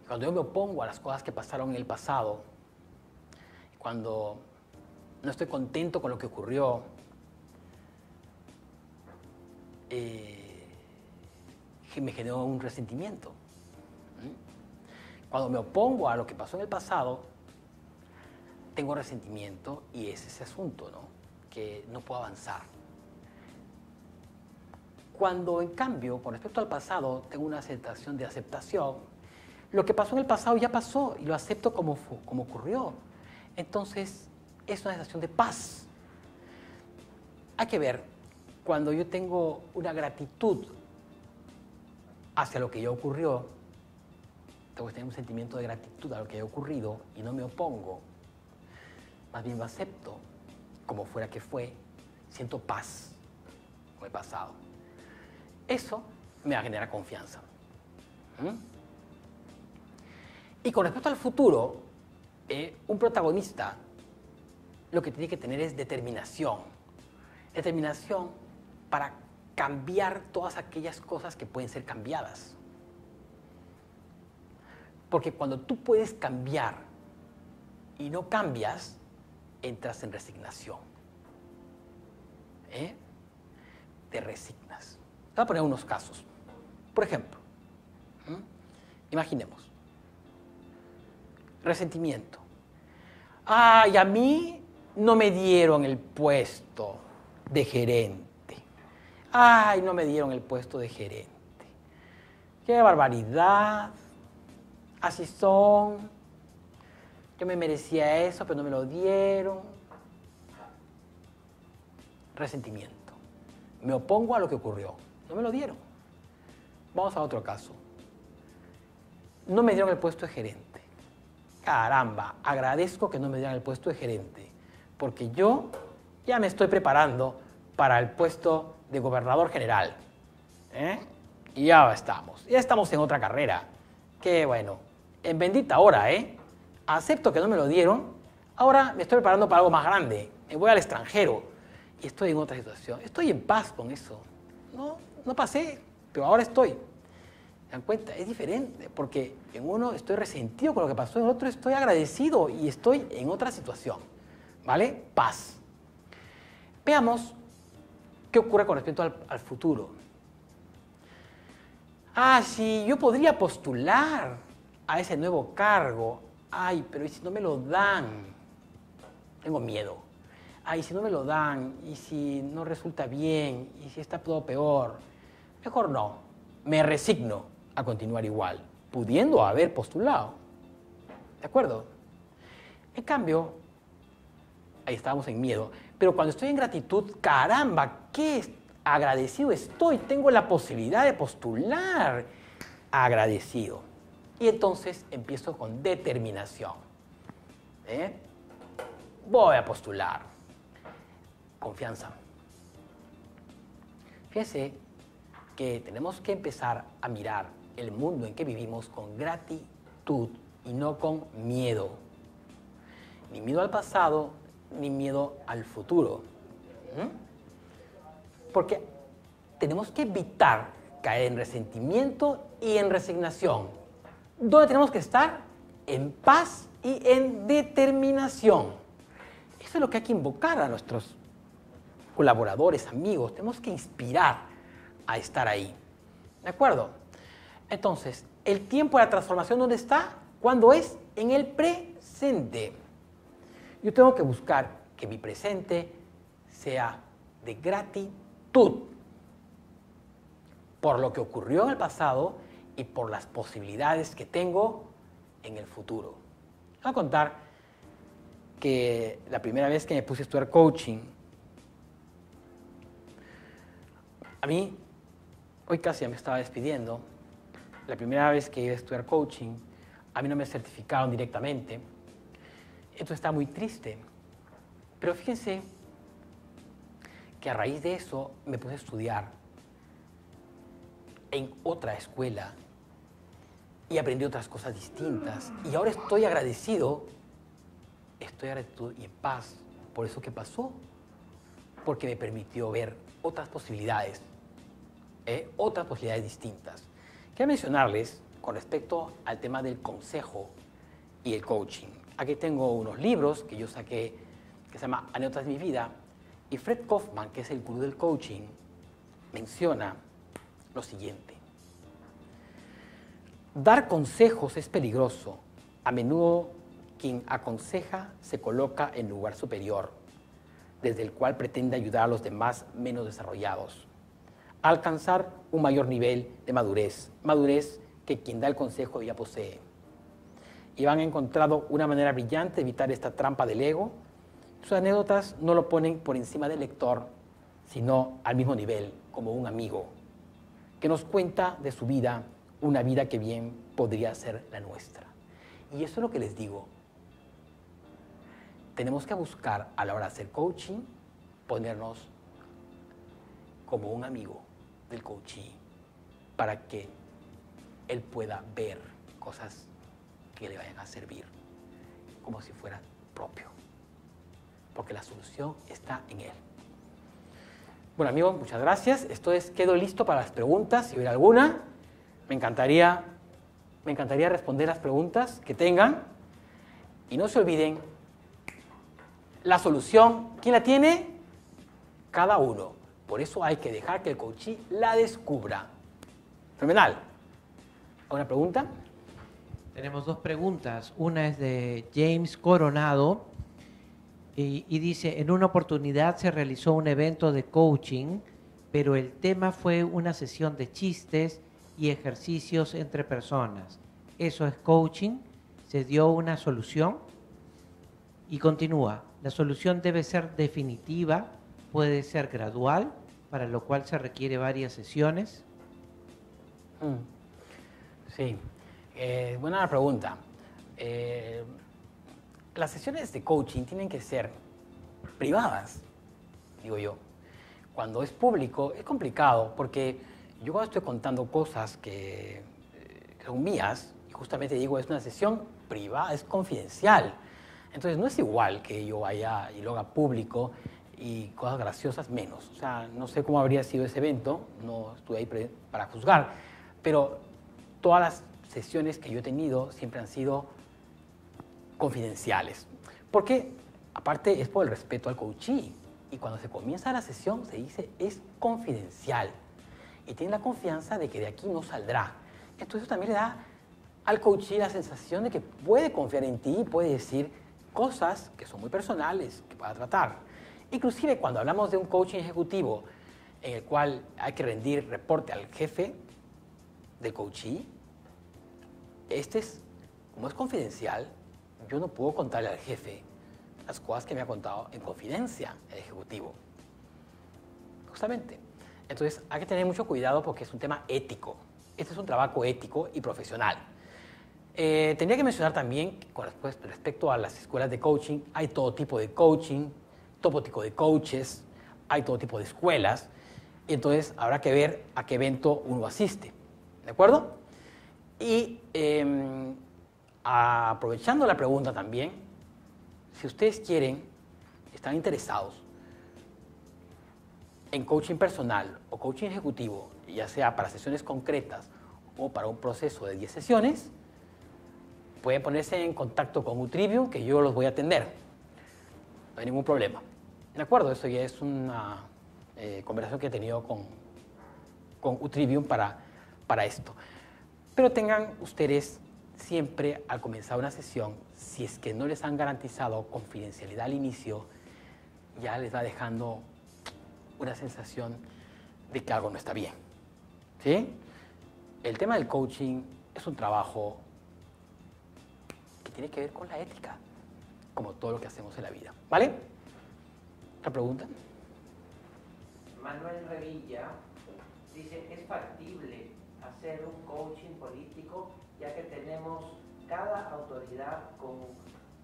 cuando yo me opongo a las cosas que pasaron en el pasado, cuando no estoy contento con lo que ocurrió, me generó un resentimiento. Cuando me opongo a lo que pasó en el pasado, tengo resentimiento y es ese asunto, ¿no? Que no puedo avanzar. Cuando, en cambio, con respecto al pasado, tengo una sensación de aceptación, lo que pasó en el pasado ya pasó y lo acepto como ocurrió. Entonces, es una sensación de paz. Hay que ver, cuando yo tengo una gratitud hacia lo que ya ocurrió, tengo que tener un sentimiento de gratitud a lo que haya ocurrido y no me opongo, más bien lo acepto como fuera que fue, siento paz con el pasado. Eso me va a generar confianza. Y con respecto al futuro, un protagonista lo que tiene que tener es determinación. Determinación para cambiar todas aquellas cosas que pueden ser cambiadas. Porque cuando tú puedes cambiar y no cambias, entras en resignación. Te resignas. Voy a poner unos casos. Por ejemplo, imaginemos. Resentimiento. Ay, a mí no me dieron el puesto de gerente. Ay, no me dieron el puesto de gerente. ¡Qué barbaridad! Así son. Yo me merecía eso, pero no me lo dieron. Resentimiento. Me opongo a lo que ocurrió. No me lo dieron. Vamos a otro caso. No me dieron el puesto de gerente. Caramba, agradezco que no me dieran el puesto de gerente, porque yo ya me estoy preparando para el puesto de gobernador general. Y ya estamos en otra carrera. Qué bueno, en bendita hora, acepto que no me lo dieron, ahora me estoy preparando para algo más grande, me voy al extranjero y estoy en otra situación. Estoy en paz con eso. No pasé, pero ahora estoy. ¿Se dan cuenta? Es diferente, porque en uno estoy resentido con lo que pasó, en el otro estoy agradecido y estoy en otra situación. ¿Vale? Paz. Veamos qué ocurre con respecto al futuro. Sí, yo podría postular a ese nuevo cargo. Ay, pero ¿y si no me lo dan? Tengo miedo. Ay, si no me lo dan, y si no resulta bien, y si está todo peor. Mejor no. Me resigno a continuar igual, pudiendo haber postulado. ¿De acuerdo? En cambio, ahí estábamos en miedo, pero cuando estoy en gratitud, caramba, qué agradecido estoy, tengo la posibilidad de postular. Agradecido. Y entonces empiezo con determinación. Voy a postular. Confianza. Fíjense que tenemos que empezar a mirar el mundo en que vivimos con gratitud y no con miedo. Ni miedo al pasado, ni miedo al futuro. Porque tenemos que evitar caer en resentimiento y en resignación. ¿Dónde tenemos que estar? En paz y en determinación. Eso es lo que hay que invocar a nuestros colaboradores, amigos. Tenemos que inspirar a estar ahí. ¿De acuerdo? Entonces, el tiempo de la transformación, ¿dónde está? ¿Cuándo es? En el presente. Yo tengo que buscar que mi presente sea de gratitud por lo que ocurrió en el pasado y por las posibilidades que tengo en el futuro. Voy a contar que la primera vez que me puse a estudiar coaching, a mí, hoy casi ya me estaba despidiendo, la primera vez que iba a estudiar coaching, a mí no me certificaron directamente, entonces estaba muy triste. Pero fíjense que a raíz de eso me puse a estudiar en otra escuela y aprendí otras cosas distintas. Y ahora estoy agradecido y en paz por eso que pasó, porque me permitió ver otras posibilidades distintas. Quiero mencionarles con respecto al tema del consejo y el coaching. Aquí tengo unos libros que yo saqué que se llama Anécdotas de mi vida, y Fred Kaufman, que es el gurú del coaching, menciona lo siguiente. Dar consejos es peligroso. A menudo quien aconseja se coloca en lugar superior, desde el cual pretende ayudar a los demás menos desarrollados a alcanzar un mayor nivel de madurez que quien da el consejo ya posee. Y han encontrado una manera brillante de evitar esta trampa del ego. Sus anécdotas no lo ponen por encima del lector, sino al mismo nivel, como un amigo, que nos cuenta de su vida, una vida que bien podría ser la nuestra. Y eso es lo que les digo. Tenemos que buscar, a la hora de hacer coaching, ponernos como un amigo del coachee, para que él pueda ver cosas que le vayan a servir, como si fuera propio. Porque la solución está en él. Bueno, amigos, muchas gracias. Quedo listo para las preguntas. Si hubiera alguna, me encantaría Me encantaría responder las preguntas que tengan. Y no se olviden, la solución, ¿quién la tiene? Cada uno. Por eso hay que dejar que el coachee la descubra. Fenomenal. ¿Alguna pregunta? Tenemos dos preguntas. Una es de James Coronado y dice, en una oportunidad se realizó un evento de coaching, pero el tema fue una sesión de chistes y ejercicios entre personas. ¿Eso es coaching? ¿Se dio una solución? Y continúa, la solución debe ser definitiva, puede ser gradual, para lo cual se requiere varias sesiones. Sí, buena pregunta. Las sesiones de coaching tienen que ser privadas, digo yo. Cuando es público es complicado porque yo cuando estoy contando cosas que son mías, y justamente digo es una sesión privada, es confidencial. Entonces no es igual que yo vaya y lo haga público y cosas graciosas menos. O sea, no sé cómo habría sido ese evento, no estuve ahí para juzgar, pero todas las sesiones que yo he tenido siempre han sido confidenciales. Porque aparte es por el respeto al coachee. Y cuando se comienza la sesión se dice es confidencial. Y tiene la confianza de que de aquí no saldrá. Entonces eso también le da al coachee la sensación de que puede confiar en ti y puede decir cosas que son muy personales, que pueda tratar. Inclusive cuando hablamos de un coaching ejecutivo en el cual hay que rendir reporte al jefe del coachee, como es confidencial, yo no puedo contarle al jefe las cosas que me ha contado en confidencia el ejecutivo. Justamente. Entonces hay que tener mucho cuidado porque es un tema ético. Este es un trabajo ético y profesional. Tendría que mencionar también que con respecto a las escuelas de coaching, hay todo tipo de coaching, todo tipo de coaches, hay todo tipo de escuelas, y entonces habrá que ver a qué evento uno asiste. ¿De acuerdo? Y aprovechando la pregunta también, si ustedes quieren, están interesados en coaching personal o coaching ejecutivo, ya sea para sesiones concretas o para un proceso de 10 sesiones, pueden ponerse en contacto con Utrivium, que yo los voy a atender. No hay ningún problema. ¿De acuerdo? Eso ya es una conversación que he tenido con Utrivium para esto. Pero tengan ustedes siempre al comenzar una sesión, si es que no les han garantizado confidencialidad al inicio, ya les va dejando una sensación de que algo no está bien. ¿Sí? El tema del coaching es un trabajo que tiene que ver con la ética, como todo lo que hacemos en la vida. ¿Vale? ¿Otra pregunta? Manuel Revilla dice, ¿es factible hacer un coaching político ya que tenemos cada autoridad con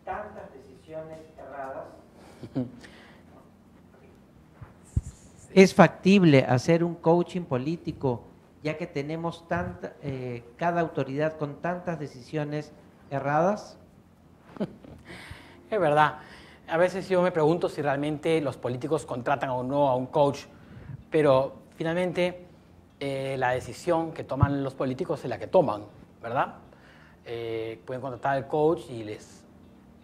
tantas decisiones erradas? ¿Es factible hacer un coaching político ya que tenemos cada autoridad con tantas decisiones erradas? Es verdad. A veces yo me pregunto si realmente los políticos contratan o no a un coach, pero finalmente la decisión que toman los políticos es la que toman, ¿verdad? Pueden contratar al coach y le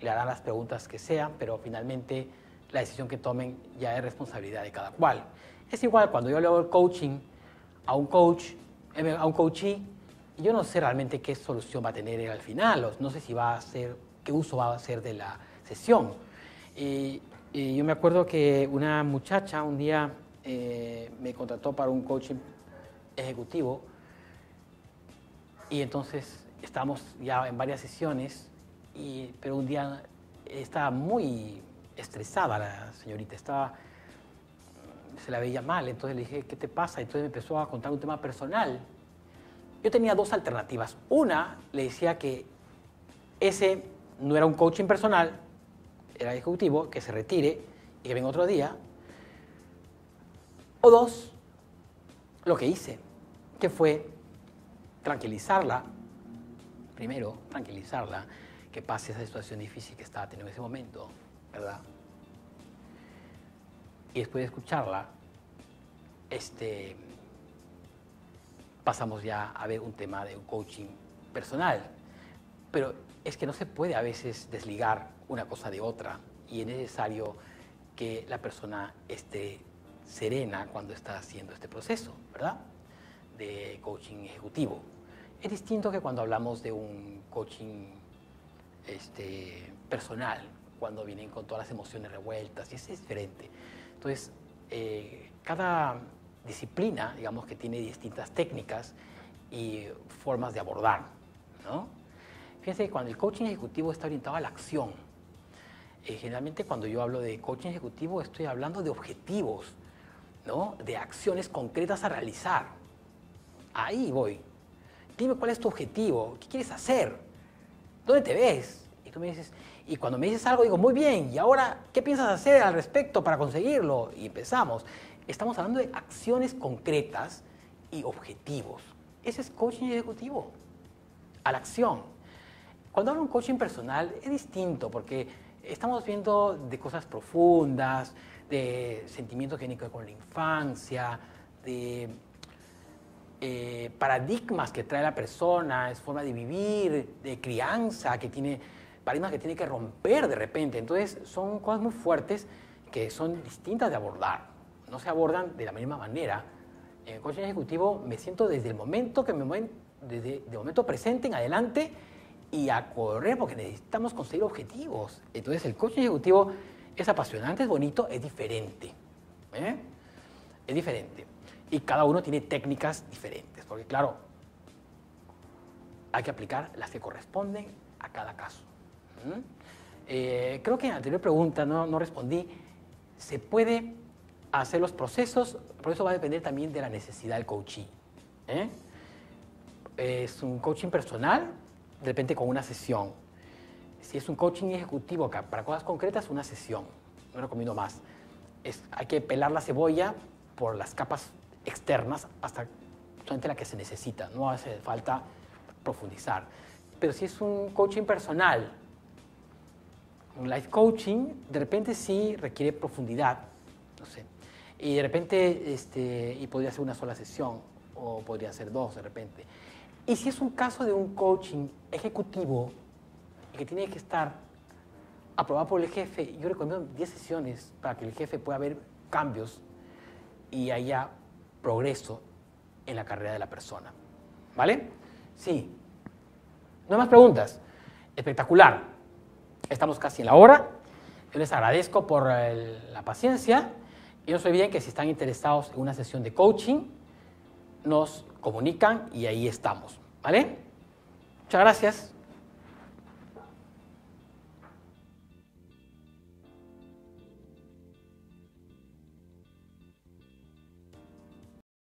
harán las preguntas que sean, pero finalmente la decisión que tomen ya es responsabilidad de cada cual. Es igual cuando yo le hago el coaching a un coachee, yo no sé realmente qué solución va a tener él al final, no sé si va a hacer, qué uso va a hacer de la sesión. Y yo me acuerdo que una muchacha un día me contrató para un coaching ejecutivo y entonces estábamos ya en varias sesiones, pero un día estaba muy estresada la señorita, se la veía mal, entonces le dije, ¿qué te pasa? Entonces me empezó a contar un tema personal. Yo tenía dos alternativas. Una, le decía que ese no era un coaching personal, era ejecutivo, que se retire y que venga otro día. O dos, lo que hice, que fue tranquilizarla, primero tranquilizarla, que pase esa situación difícil que estaba teniendo en ese momento, ¿verdad? Y después de escucharla, pasamos ya a ver un tema de un coaching personal. Pero es que no se puede a veces desligar una cosa de otra y es necesario que la persona esté serena cuando está haciendo este proceso, ¿verdad? De coaching ejecutivo. Es distinto que cuando hablamos de un coaching personal, cuando vienen con todas las emociones revueltas, y es diferente. Entonces, cada disciplina, digamos que tiene distintas técnicas y formas de abordar, ¿no? Fíjense que cuando el coaching ejecutivo está orientado a la acción, generalmente cuando yo hablo de coaching ejecutivo estoy hablando de objetivos, ¿no? De acciones concretas a realizar. Ahí voy. Dime cuál es tu objetivo, qué quieres hacer, dónde te ves. Y tú me dices, y cuando me dices algo digo, muy bien, ¿y ahora qué piensas hacer al respecto para conseguirlo? Y empezamos. Estamos hablando de acciones concretas y objetivos. Ese es coaching ejecutivo, a la acción. Cuando hablo de un coaching personal es distinto porque estamos viendo de cosas profundas, de sentimientos que tienen que ver con la infancia, de paradigmas que trae la persona, es forma de vivir, de crianza, que tiene paradigmas que tiene que romper de repente. Entonces son cosas muy fuertes que son distintas de abordar. No se abordan de la misma manera. En el coaching ejecutivo me siento desde el momento desde el momento presente en adelante y a correr porque necesitamos conseguir objetivos. Entonces el coaching ejecutivo es apasionante, es bonito, es diferente. Es diferente. Y cada uno tiene técnicas diferentes, porque claro, hay que aplicar las que corresponden a cada caso. Creo que en la anterior pregunta no respondí. ¿Se puede hacer los procesos? Por eso va a depender también de la necesidad del coachee. Es un coaching personal, de repente con una sesión. Si es un coaching ejecutivo para cosas concretas, una sesión. No recomiendo más. Hay que pelar la cebolla por las capas externas hasta solamente la que se necesita. No hace falta profundizar. Pero si es un coaching personal, un life coaching, de repente sí requiere profundidad. No sé. Y de repente y podría ser una sola sesión o podría ser dos de repente. Y si es un caso de un coaching ejecutivo que tiene que estar aprobado por el jefe, yo recomiendo 10 sesiones para que el jefe pueda ver cambios y haya progreso en la carrera de la persona. ¿Vale? Sí. ¿No hay más preguntas? Espectacular. Estamos casi en la hora. Yo les agradezco por la paciencia y no se olviden que si están interesados en una sesión de coaching, nos comunican y ahí estamos. ¿Vale? Muchas gracias.